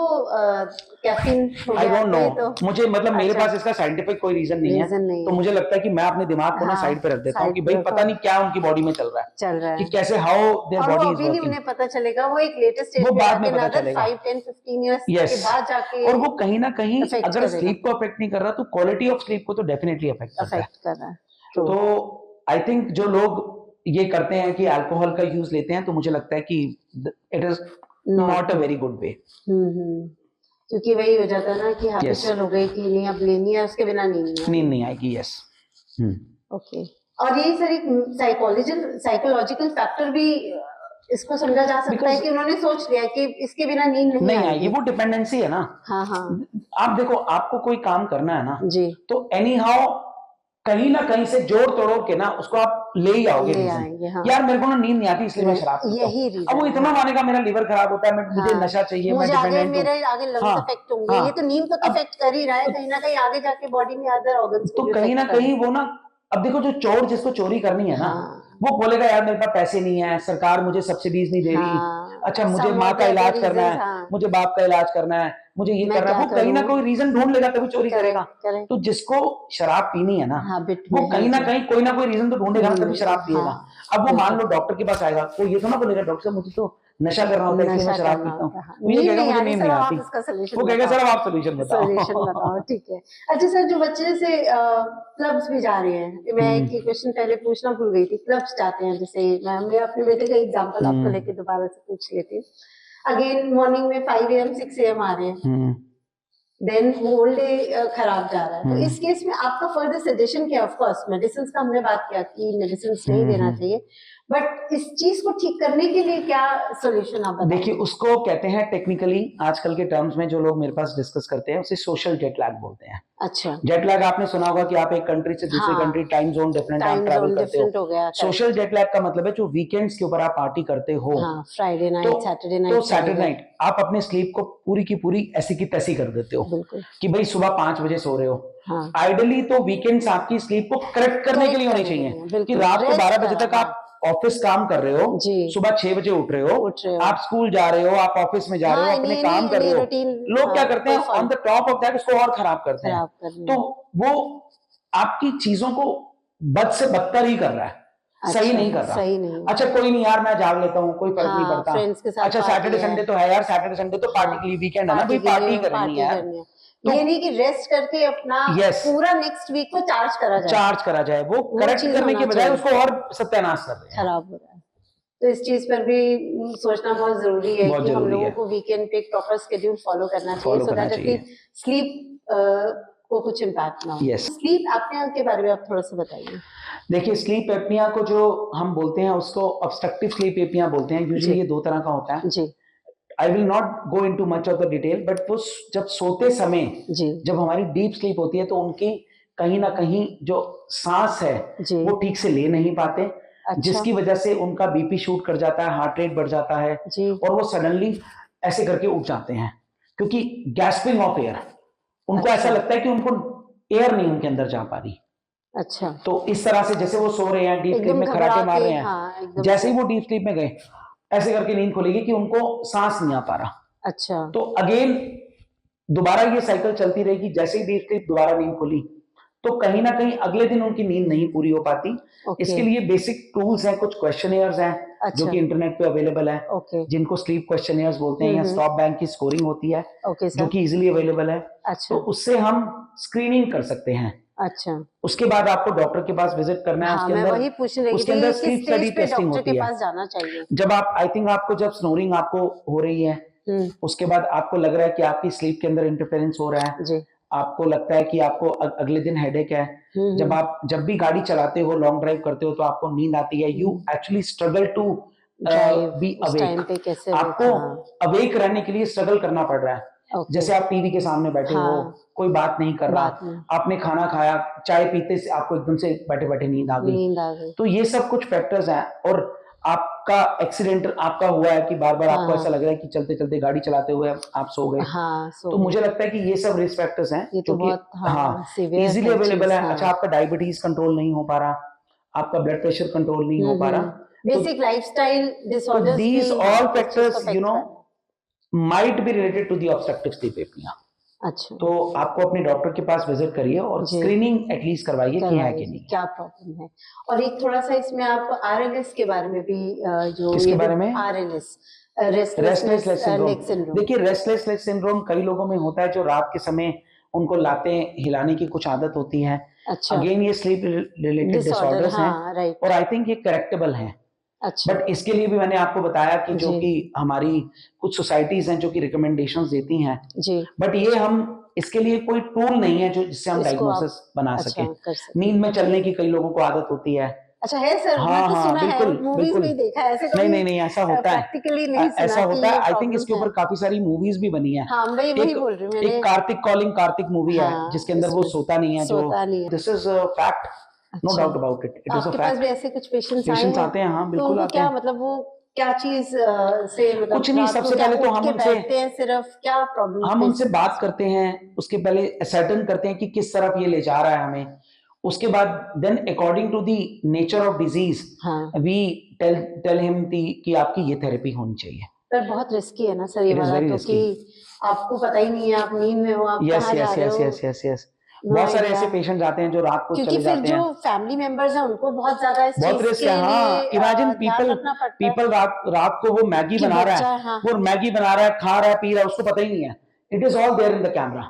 कैफीन हो आई गया डोंट नो, तो मुझे मतलब मेरे अच्छा। पास इसका साइंटिफिक कोई रीजन नहीं है, नहीं तो है। मुझे लगता है कि मैं अपने दिमाग को ना हाँ, साइड पे रख देता हूँ साइड कि पे भाई रखो। पता नहीं क्या उनकी बॉडी में चल रहा है, कि कैसे हाउ देयर और वो बॉडी इज अभी नहीं वर्किंग, उन्हें पता चलेगा, वो एक लेटेस्ट स्टेज वो पे बाद में जाके पता another चलेगा। 5, 10, 15 इयर्स के यस, बाद जाके और वो कहीं ना कहीं affect अगर करेगा। स्लीप को अफेक्ट नहीं कर रहा तो क्वालिटी ऑफ स्लीप को तो डेफिनेटली अफेक्ट करता है। अफेक्ट कर रहा है। तो आई थिंक जो लोग ये करते हैं कि अल्कोहल का यूज लेते हैं, तो मुझे लगता है कि it is not a very good way. क्योंकि वही हो जाता है ना कि हैबिचुअल हो गई कि नहीं अब लेनी है, उसके बिना नींद नहीं आएगी। यस। ओके। और यही सर एक साइकोलॉजिकल फैक्टर भी इसको समझा जा सकता है कि उन्होंने सोच लिया कि इसके बिना नींद नहीं आएगी। वो डिपेंडेंसी है ना। हाँ हाँ। आप देखो, आपको कोई काम करना है ना जी, तो एनी हाउ कहीं ना कहीं से जोड़ तोड़ के ना उसको आप ले ही आओगे। हाँ। यार मेरे को ना नींद नहीं आती इसलिए मैं शराब पीता हूं। अब वो इतना मानेगा मेरा लीवर खराब होता है, मुझे नशा चाहिए, मैं डिपेंडेंट हूं, मेरे आगे लंग्स अफेक्ट होंगे, ये तो नींद को तो अफेक्ट कर ही रहा है कहीं ना कहीं, आगे जाके बॉडी में अदर ऑर्गन्स को तो कहीं ना कहीं वो ना, अब देखो जो चोर जिसको चोरी करनी है ना, वो बोलेगा यार मेरे पास पैसे नहीं है, सरकार मुझे सब्सिडीज नहीं दे रही, अच्छा मुझे माँ का इलाज करना है, मुझे बाप का इलाज करना है, मुझे ये करना है, वो कहीं ना कोई रीजन ढूंढ लेगा तभी चोरी करेगा। तो जिसको शराब पीनी है ना, वो कहीं ना कहीं कोई ना कोई रीजन तो ढूंढेगा तभी शराब पिएगा। अब वो मान लो डॉक्टर के पास आएगा, वो ये तो ना बोलेगा डॉक्टर साहब मुझे तो नशा करना होता है इसलिए मैं शराब पीता हूँ, ये कहेगा मुझे नींद नहीं आती, वो कहेगा सर आप सोल्यूशन बताओ। ठीक है। अच्छा सर, जो बच्चे से क्लब्स भी जा रहे हैं, मैं एक क्वेश्चन पहले पूछना भूल गई थी, क्लब्स जाते हैं, जैसे मैं अपने बेटे का एग्जांपल आपको लेके दोबारा से पूछ लेती हूँ। अगेन मॉर्निंग में 5 AM 6 AM आ रहे हैं, देन होल डे खराब जा रहा है, तो इस केस में आपका फर्दर सजेशन क्या? ऑफ कोर्स मेडिसिन का हमने बात किया कि मेडिसिन नहीं देना चाहिए, बट इस चीज को ठीक करने के लिए क्या सोल्यूशन आप बताएंगे? देखिए, उसको कहते हैं टेक्निकली आजकल के टर्म्स में जो लोग मेरे पास डिस्कस करते हैं उसे सोशल जेट लैग बोलते हैं। अच्छा। जेट लैग आपने सुना होगा कि आप एक कंट्री से दूसरी कंट्री, टाइम जोन डिफरेंट आप ट्रैवल करते हो। सोशल जेट लैग का मतलब है जो वीकेंड्स के ऊपर आप पार्टी करते हो, फ्राइडे नाइट, सैटरडे नाइट, तो सैटरडे नाइट आप अपने स्लीप को पूरी की पूरी ऐसी की तैसी कर देते हो कि भाई सुबह 5 बजे सो रहे हो। आइडियली तो वीकेंड्स आपकी स्लीप को करेक्ट करने के लिए होने चाहिए कि रात को 12 बजे तक आप ऑफिस काम कर रहे हो, सुबह 6 बजे उठ रहे हो, आप स्कूल जा रहे हो, आप ऑफिस में जा रहे हो, अपने काम कर रहे हो। लोग क्या करते हैं, on the top of that उसको और खराब करते हैं, तो वो आपकी चीजों को बद से बदतर ही कर रहा है। सही नहीं कर रहा। अच्छा कोई नहीं यार, मैं जाग लेता हूँ, कोई फर्क नहीं पड़ता। अच्छा सैटरडे संडे तो है यार, सैटरडे संडे तो पार्टी के लिए वीकेंड है ना, भाई पार्टी करनी है। ये नहीं कि रेस्ट करके अपना पूरा नेक्स्ट वीक को चार्ज करा जाए, वो करेक्ट करने के बजाय उसको और सत्यानाश कर रहे हैं, खराब हो रहा है। तो इस चीज पर भी सोचना बहुत जरूरी है कि हम लोगों को वीकेंड पे एक प्रॉपर शेड्यूल फॉलो करना चाहिए, सो दैट एटलीस्ट स्लीप को कुछ इम्पैक्ट ना हो। स्लीप एपनिया के बारे में आप थोड़ा सा बताइए। देखिए, स्लीप एपनिया को जो हम बोलते हैं उसको ऑब्स्ट्रक्टिव स्लीप एपनिया बोलते हैं। यूजुअली ये 2 तरह का होता है जी। I will not go into much of the detail, but वो जब सोते समय जब हमारी डीप स्लीप होती है तो उनकी कहीं ना कहीं जो सांस है वो ठीक से ले नहीं पाते, जिसकी वजह से उनका बीपी शूट कर जाता है, हार्ट रेट बढ़ जाता है और वो सडनली ऐसे करके उठ जाते हैं क्योंकि गैस्पिंग ऑफ एयर, उनको ऐसा लगता है कि उनको एयर नहीं उनके अंदर जा पा रही। अच्छा, तो इस तरह से जैसे वो सो रहे हैं, डीप स्लीप में खराटे मार रहे हैं, जैसे ही वो डीप स्लीप में गए ऐसे करके नींद खुलेगी कि उनको सांस नहीं आ पा रहा। अच्छा, तो अगेन दोबारा ये साइकिल चलती रहेगी, जैसे ही डीप स्लीप दोबारा नींद खुली तो कहीं ना कहीं अगले दिन उनकी नींद नहीं पूरी हो पाती। इसके लिए बेसिक टूल्स हैं, कुछ क्वेश्चनेयर्स हैं जो कि इंटरनेट पे अवेलेबल है, जिनको स्लीप क्वेश्चनेयर्स बोलते हैं, या स्टॉप बैंक की स्कोरिंग होती है जो कि इजिली अवेलेबल है। तो उससे हम स्क्रीनिंग कर सकते हैं। अच्छा, उसके बाद आपको डॉक्टर के पास विजिट करना है। उसके अंदर स्लीप स्टडी टेस्टिंग होती है। जब आप, आई थिंक आपको जब स्नोरिंग आपको हो रही है, उसके बाद आपको लग रहा है कि आपकी स्लीप के अंदर इंटरफेरेंस हो रहा है, आपको लगता है कि आपको अगले दिन हेडेक है, जब भी गाड़ी चलाते हो, लॉन्ग ड्राइव करते हो तो आपको नींद आती है, you actually struggle to be awake, आपको अवेक रहने के लिए स्ट्रगल करना पड़ रहा है। जैसे आप टीवी के सामने बैठे हो, कोई बात नहीं कर रहा, आपने खाना खाया, चाय पीते से आपको एकदम से बैठे बैठे नींद आ गई। तो ये सब कुछ फैक्टर्स हैं। और आपका एक्सीडेंट आपका हुआ है कि बार बार आपको ऐसा लग रहा है कि चलते चलते गाड़ी चलाते हुए आप सो गए, तो मुझे लगता है कि ये सब रिस्क फैक्टर्स हैं जो कि इजीली अवेलेबल है। अच्छा, आपका डायबिटीज कंट्रोल नहीं हो पा रहा, आपका ब्लड प्रेशर कंट्रोल नहीं हो पा रहा, basic lifestyle disorders, these all factors might be related to the obstructive sleep apnea. अच्छा, तो आपको अपने डॉक्टर के पास विजिट करिए और स्क्रीनिंग एटलीस्ट करवाइए कि है कि नहीं, क्या प्रॉब्लम है। और एक थोड़ा सा इसमें आप आरएलएस के बारे में भी जो किसके बारे में, आरएलएस रेस्टलेस लेग सिंड्रोम। देखिए रेस्टलेस लेग सिंड्रोम कई लोगों में होता है जो रात के समय उनको लाते हिलाने की कुछ आदत होती है। अच्छा, अगेन ये स्लीप रिलेटेड डिसऑर्डर्स हैं और आई थिंक ये करेक्टेबल हैं। अच्छा, बट इसके लिए भी मैंने आपको बताया कि जो कि हमारी कुछ सोसाइटीज हैं जो कि रिकमेंडेशंस देती हैं जी, बट ये हम इसके लिए कोई टूल नहीं है जो जिससे हम डायग्नोसिस बना सके। नींद में चलने की कई लोगों को आदत होती है। अच्छा है सर, हाँ तो हाँ बिल्कुल बिल्कुल में देखा है, ऐसे नहीं ऐसा होता है, प्रैक्टिकली नहीं सुना, ऐसा होता है। आई थिंक इसके ऊपर काफी सारी मूवीज भी बनी है। हाँ, वही बोल रही हूँ, एक कार्तिक कॉलिंग कार्तिक मूवी है जिसके अंदर वो सोता नहीं है, जो this is fact, no doubt about it, it is a fact. आपके पास भी ऐसे कुछ पेशेंट्स आते हैं? हाँ बिल्कुल आते हैं। मतलब वो क्या चीज से मतलब कुछ नहीं, सबसे पहले तो हम उनसे सिर्फ क्या प्रॉब्लम, हम उनसे बात करते हैं, उसके पहले असर्टेन करते हैं कि किस तरफ ये ले जा रहा है हमें, उसके बाद then according to the nature of disease we tell him कि आपकी ये थेरेपी होनी चाहिए। पर बहुत रिस्की है ना सर ये वाला, क्योंकि आपको पता ही नहीं है, आप नींद में हो, आप कहाँ जा रहे हो। यस बहुत सारे ऐसे पेशेंट आते हैं जो रात को चले जाते हैं, जो फैमिली मेंबर्स हैं उनको बहुत ज्यादा बहुत रिस्क है। हाँ, इमेजिन पीपल रात को वो मैगी बना रहा है, वो मैगी बना रहा है, खा रहा है, पी रहा है, उसको पता ही नहीं है। It is all there in the camera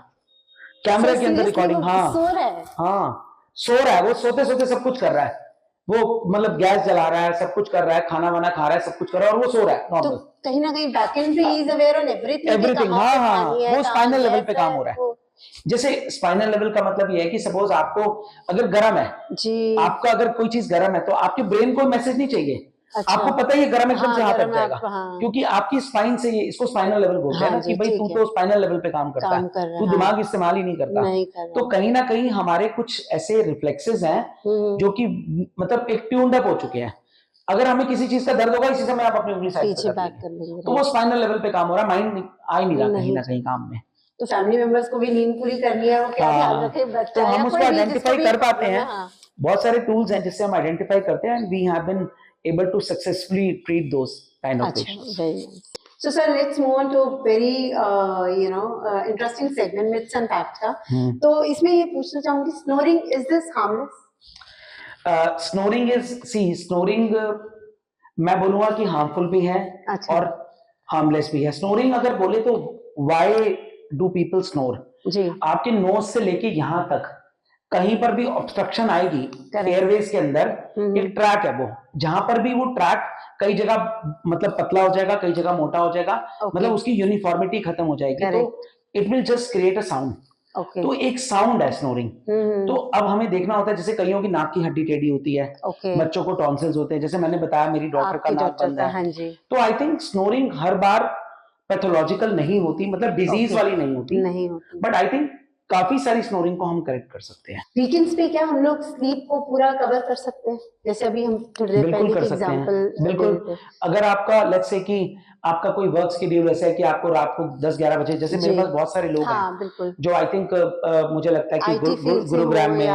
के अंदर रिकॉर्डिंग। हाँ सो रहा है, वो सोते सोते सब कुछ कर रहा है, वो मतलब गैस जला रहा है, सब कुछ कर रहा है, खाना वाना खा रहा है, सब कुछ कर रहा है और वो सो रहा है नॉर्मल। कहीं ना कहीं बैकएंड पे इज अवेयर ऑन एवरीथिंग। हाँ वो स्पाइनल लेवल पे काम हो रहा है। जैसे स्पाइनल लेवल का मतलब ये है कि सपोज आपको अगर गर्म है जी, आपका अगर कोई चीज गर्म है तो आपके ब्रेन को मैसेज नहीं चाहिए। अच्छा, आपको पता है ये गर्म एकदम से यहाँ तक जाएगा, क्योंकि आपकी स्पाइन से ये, इसको स्पाइनल लेवल बोलते हैं ना कि भाई तू तो स्पाइनल लेवल पे काम करता है, तू दिमाग इस्तेमाल ही नहीं करता। तो कहीं ना कहीं हमारे कुछ ऐसे रिफ्लेक्सेस हैं जो कि मतलब एक ट्यून्ड अप हो चुके हैं। अगर हमें किसी चीज का दर्द होगा इसी समय आप अपनी उंगली साइड कर लेंगे, तो वो स्पाइनल लेवल पे काम हो रहा है, माइंड आ ही नहीं रहा कहीं ना कहीं काम में। तो फैमिली मेंबर्स को भी नींद पूरी करनी है, वो क्या ध्यान रखें बच्चा, तो हम उसको आइडेंटिफाई कर पाते हैं। बहुत सारे टूल्स हैं जिससे हम आइडेंटिफाई करते हैं, and we have been able to successfully treat those kind of patients. So sir, let's move on to very interesting segment, myths and facts का। तो इसमें ये पूछना चाहूंगी, snoring is this harmless? Snoring मैं बोलूंगा कि हार्मफुल भी है और हार्मलेस भी है। स्नोरिंग अगर बोले तो व्हाई डू पीपल स्नोर, जी आपके नोज से लेके यहाँ तक कहीं पर भी ऑब्स्ट्रक्शन आएगी एयरवेज के अंदर, एक ट्रैक है वो, जहां पर भी वो ट्रैक कई जगह मतलब पतला हो जाएगा, कई जगह मोटा हो जाएगा, मतलब उसकी यूनिफॉर्मिटी खत्म हो जाएगी, तो it will just create a sound. तो एक साउंड है स्नोरिंग। तो अब हमें देखना होता है, जैसे कईयों की नाक की हड्डी टेढ़ी होती है, बच्चों को टॉन्सिल्स होते हैं, जैसे मैंने बताया मेरी डॉक्टर का नाक बंद है, तो I think snoring her bar pathological नहीं होती, मतलब डिजीज वाली नहीं होती, बट आई थिंक काफी सारी स्नोरिंग को हम करेक्ट कर सकते हैं। वीकेंड्स पे क्या हम लोग स्लीप को पूरा कवर कर सकते हैं? जैसे अभी हम थोड़ी देर पहले कर सकते हैं, बिल्कुल। अगर आपका लेट्स से कि आपका कोई वर्क शेड्यूल ऐसा है कि आपको रात को 10-11 बजे, जैसे मेरे पास बहुत सारे लोग हैं जो आई थिंक मुझे लगता है कि गुरुग्राम में,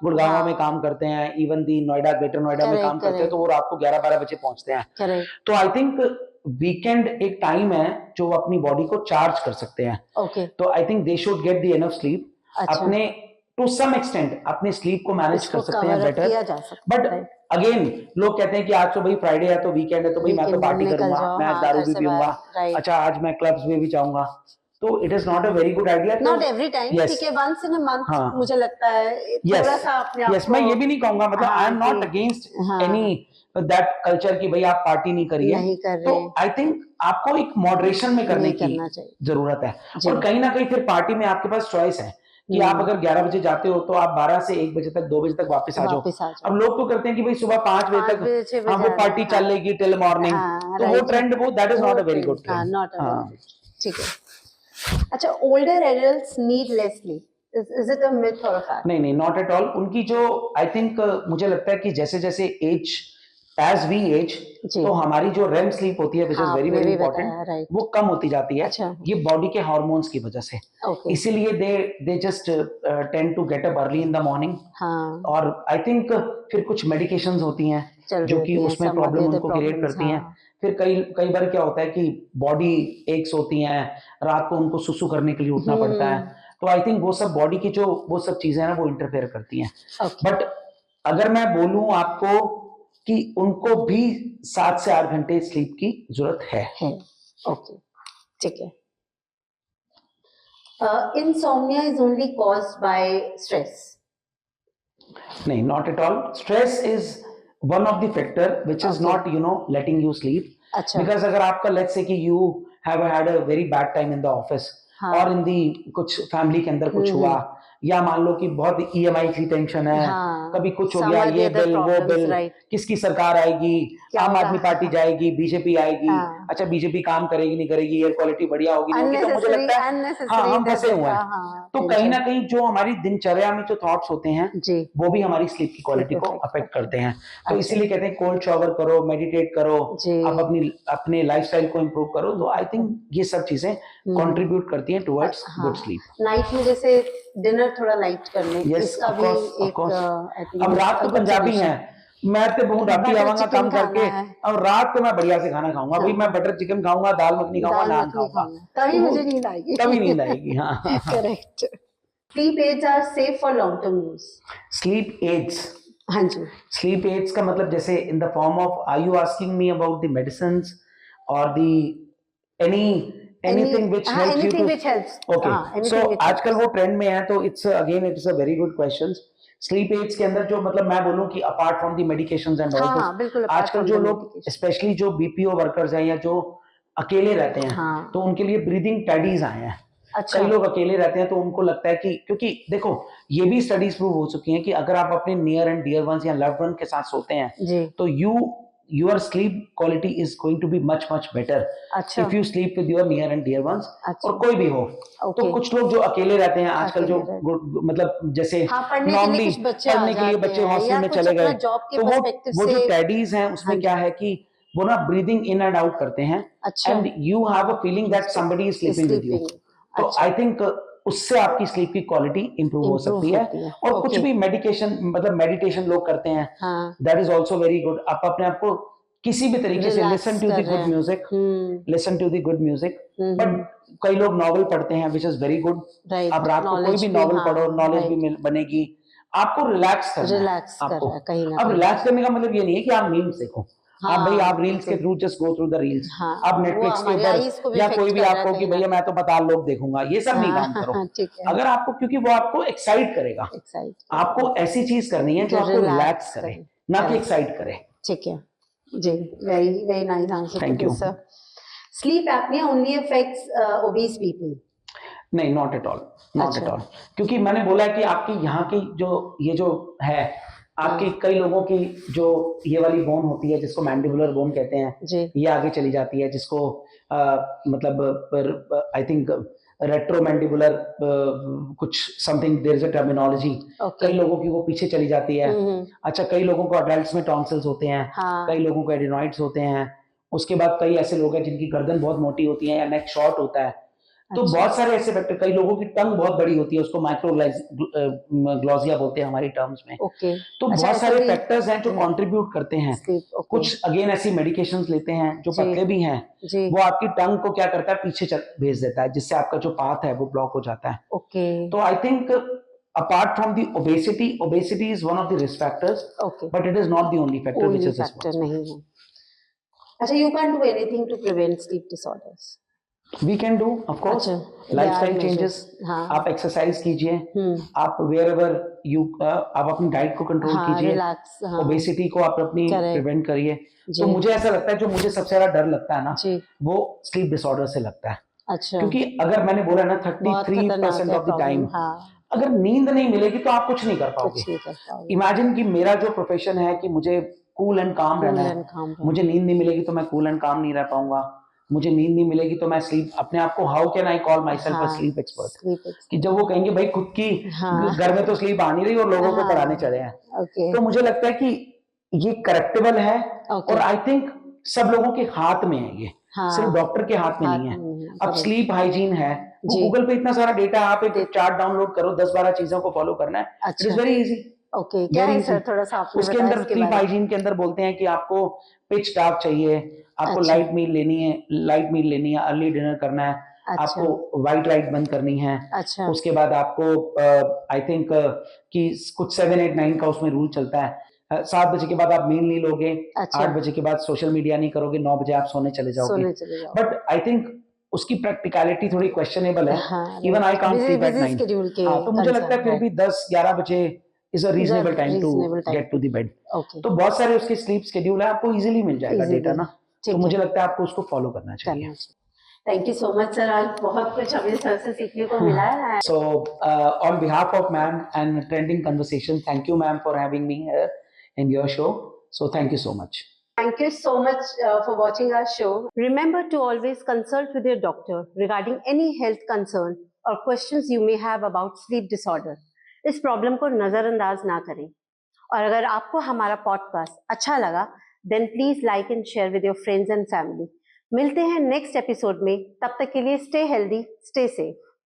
गुड़गांव में काम करते हैं, even the Noida, greater Noida में काम करते हैं, तो वो रात को 11-12 बजे पहुंचते हैं। तो आई थिंक वीकेंड एक टाइम है जो वो अपनी बॉडी को चार्ज कर सकते हैं। तो I think they should get the enough sleep. अपने टू सम एक्सटेंट अपने स्लीप को मैनेज कर सकते हैं बेटर, बट अगेन लोग कहते हैं कि आज तो भाई फ्राइडे है तो वीकेंड है तो भाई मैं तो पार्टी करूंगा, मैं दारू भी पीऊंगा, अच्छा आज मैं क्लब्स में भी जाऊंगा, तो it is not a very good idea. Not every time, ठीक है, वंस इन अ मंथ मुझे लगता है थोड़ा सा अपने आप को, मैं ये भी नहीं कहूंगा, मतलब I am not against any that culture की भाई आप पार्टी नहीं करिए, तो आई थिंक आपको एक मॉडरेशन में करने की जरूरत है। और कहीं ना कहीं फिर पार्टी में आपके पास चॉइस है कि आप अगर 11 बजे जाते हो तो आप 12 से 1 बजे तक, 2 बजे तक वापस आ जाओ। अब लोग तो करते हैं कि भाई सुबह 5 बजे तक वो पार्टी चलेगी टिल मॉर्निंग, तो वो ट्रेंड, वो that is not a very good trend. ठीक है। अच्छा, older adults need less sleep, is it a myth और अ फैक्ट? नहीं, नॉट एट ऑल। उनकी जो आई थिंक मुझे लगता है कि जैसे जैसे एज एज वी एज तो हमारी जो रेम स्लीप होती है which is very very important, वो कम होती जाती है। अच्छा। ये बॉडी के हार्मोन्स की वजह से, इसीलिए they just tend to get up early in the morning. और आई थिंक फिर कुछ मेडिकेशंस होती हैं जो कि उसमें प्रॉब्लम उनको क्रिएट करती हैं। फिर कई बार क्या होता है कि बॉडी एक्स होती हैं, रात को उनको सुसु करने के लिए उठना पड़ता है, तो आई थिंक वो सब बॉडी की जो वो सब चीजें हैं ना वो इंटरफेयर करती हैं। बट अगर मैं बोलूं आपको कि उनको भी 7 से 8 घंटे स्लीप की जरूरत है। ओके, ठीक है। Insomnia is only caused by stress? नहीं, not at all. Stress is one of the factor which is not letting you sleep. अच्छा। बिकॉज अगर आपका लेट्स से कि you have had a very bad time in the office और in दी कुछ family के अंदर कुछ हुआ, या मान लो कि बहुत ईएमआई की टेंशन है, कभी कुछ हो गया, ये बिल वो बिल, किसकी सरकार आएगी, आम आदमी पार्टी जाएगी, बीजेपी आएगी, अच्छा बीजेपी काम करेगी नहीं करेगी, एयर क्वालिटी बढ़िया होगी नहीं होगी, तो मुझे लगता है हाँ हम फंसे हुए हैं। तो कहीं ना कहीं जो हमारी दिनचर्या में जो थॉट्स होते हैं वो भी हमारी स्लीप की क्वालिटी को अफेक्ट करते हैं। तो इसीलिए कहते हैं कोल्ड शावर करो, मेडिटेट करो, आप अपने लाइफस्टाइल को इम्प्रूव करो। तो आई थिंक ये सब चीजें कंट्रीब्यूट करती हैं टुवर्ड्स गुड स्लीप। नाइट में जैसे डिनर थोड़ा लाइट करने, इसका भी एक अब रात को पंजाबी है, मैं तो बहुत राती आवांगा काम करके, अब रात को मैं बढ़िया से खाना खाऊंगा भाई, मैं बटर चिकन खाऊंगा, दाल मखनी खाऊंगा, नान खाऊंगा, तभी मुझे नींद आएगी, तभी नींद आएगी। हाँ, correct. Sleep aids are safe for long term use? Sleep aids, हाँ जी, स्लीप एड्स का मतलब जैसे in the form of, are you asking me about the medicines और the anything which helps you to okay, so आजकल वो trend में है, तो it's a very good question। Sleep aids के अंदर जो मतलब मैं बोलूं कि apart from the medications and all, आजकल जो लोग स्पेशली जो बीपीओ वर्कर्स हैं या जो अकेले रहते हैं, तो उनके लिए ब्रीदिंग टैडीज आए हैं। अच्छा। कई लोग अकेले रहते हैं तो उनको लगता है कि, क्योंकि देखो ये भी स्टडीज प्रूव हो चुकी हैं कि अगर आप अपने नियर एंड डियर वंस या लव्ड वन के साथ सोते हैं तो your sleep quality is going to be much better if you sleep with your near and dear ones। और कोई भी हो, तो कुछ लोग जो अकेले रहते हैं आजकल, जो मतलब जैसे नॉर्मली पढ़ने के लिए बच्चे हॉस्टल में चले गए, तो वो जो टैडीज हैं उसमें क्या है कि वो ना ब्रीदिंग इन एंड आउट करते हैं, and you have a feeling that somebody is sleeping with you. तो आई थिंक उससे आपकी स्लीप की क्वालिटी इंप्रूव हो सकती है। और कुछ भी मेडिकेशन मतलब मेडिटेशन लोग करते हैं, that is also very good. आप अपने आप को किसी भी तरीके से listen to the good music, listen to the good music. But कई लोग नॉवेल पढ़ते हैं विच इज वेरी गुड। आप रात को कोई भी नॉवेल पढ़ो, नॉलेज भी बनेगी, आपको रिलैक्स करना है आपको। अब रिलैक्स करने का मतलब ये नहीं है कि आप मीम सीखो, आप भाई आप रील्स के through just go through the reels, आप नेटफ्लिक्स के ऊपर या कोई भी आपको कि भैया मैं तो बताल लोग देखूंगा, ये सब नहीं काम करो। अगर आपको, क्योंकि वो आपको एक्साइट करेगा, आपको ऐसी चीज करनी है जो आपको रिलैक्स करे, ना कि एक्साइट करे। ठीक है जी, very very nice answer. Thank you sir. Sleep apnoea only affects obese people? नहीं, not at all, not at all. क्योंकि मैंने बोला कि आपकी यहाँ की जो ये जो है, आपकी कई लोगों की जो ये वाली बोन होती है जिसको मैंडिबुलर बोन कहते हैं, ये आगे चली जाती है, जिसको मतलब आई थिंक रेट्रोमैंडिबुलर कुछ something, there is a terminology. कई लोगों की वो पीछे चली जाती है। अच्छा, कई लोगों को अडल्ट्स में टॉन्सिल्स होते हैं, कई लोगों को एडिनॉइड्स होते हैं। उसके बाद कई ऐसे लोग हैं जिनकी गर्दन बहुत मोटी होती है या नेक शॉर्ट होता है। तो बहुत सारे ऐसे फैक्टर, कई लोगों की टंग बहुत बड़ी होती है, उसको माइक्रोग्लॉजिया बोलते हैं हमारी टर्म्स में। तो बहुत सारे फैक्टर्स हैं जो कंट्रीब्यूट करते हैं। कुछ अगेन ऐसी मेडिकेशंस लेते हैं जो पतले भी हैं, वो आपकी टंग को क्या करता है, पीछे भेज देता है, जिससे आपका जो पाथ है वो ब्लॉक हो जाता है। तो I think apart from the obesity is one of the risk factors, but it is not the only factor which is responsible. नहीं है। अच्छा, you can't do anything to prevent sleep disorders? We can do, of course, lifestyle changes. आप exercise कीजिए, आप wherever you आप अपनी diet को control कीजिए, ओबेसिटी को आप अपनी प्रिवेंट करिए। तो मुझे ऐसा लगता है, जो मुझे सबसे ज्यादा डर लगता है ना, वो स्लीप डिसऑर्डर से लगता है। अच्छा। क्योंकि अगर मैंने बोला ना 33% ऑफ द टाइम अगर नींद नहीं मिलेगी तो आप कुछ नहीं कर पाओगे। इमेजिन कि मेरा जो प्रोफेशन है कि मुझे कूल एंड काम रहना है, मुझे नींद नहीं मिलेगी तो मैं कूल एंड काम नहीं रह पाऊंगा, मुझे नींद नहीं मिलेगी तो मैं स्लीप, अपने आप को how can I call my self a slip expert, कि जब वो कहेंगे भाई खुद की घर में तो स्लीप आ नहीं रही और लोगों को पढ़ाने चले हैं। तो मुझे लगता है कि ये करेक्टेबल है Okay. और आई थिंक सब लोगों के हाथ में है ये, हाँ, सिर्फ डॉक्टर के हाथ में नहीं है। अब correct. स्लीप हाइजीन है, जी। गूगल पे इतना सारा डेटा, आप एक चार्ट डाउनलोड करो, 10-12 चीजों को फॉलो करना है, it is very easy. Okay, क्या है सर, थोड़ा सा आपने उसके बताया अंदर इसके स्लीप बारे में। हाइजीन के अंदर बोलते हैं कि आपको पिच डार्क चाहिए, आपको अच्छा। लाइट मील लेनी है, अर्ली डिनर करना है, अच्छा। आपको व्हाइट लाइट बंद करनी है। अच्छा। उसके बाद आपको आई थिंक कि कुछ 7, 8, 9 का उसमें रूल चलता है। 7 बजे के बाद आप मील नहीं लोगे, अच्छा। 8 बजे के बाद सोशल मीडिया नहीं करोगे, 9 बजे आप सोने चले जाओगे। बट आई थिंक उसकी प्रैक्टिकलिटी थोड़ी क्वेश्चनेबल है। Even I can't sleep at 9। तो मुझे लगता है फिर भी 10-11 बजे is a reasonable time to get to the bed. तो बहुत सारे उसके स्लीप शेड्यूल है, आपको इजीली मिल जाएगा डेटा ना, तो मुझे लगता है आपको उसको फॉलो करना चाहिए। Thank you so much sir, आज बहुत कुछ हमें सर से सीखने को मिला है। So on behalf of ma'am and Trending Conversation, thank you ma'am for having me here in your show. So thank you so much. Thank you so much for watching our show. Remember to always consult with your doctor regarding any health concern or questions you may have about sleep disorder. इस problem को नजरअंदाज ना करें। और अगर आपको हमारा podcast अच्छा लगा, then please like and share with your friends and family. मिलते हैं नेक्स्ट एपिसोड में, तब तक के लिए स्टे हेल्दी, स्टे सेफ।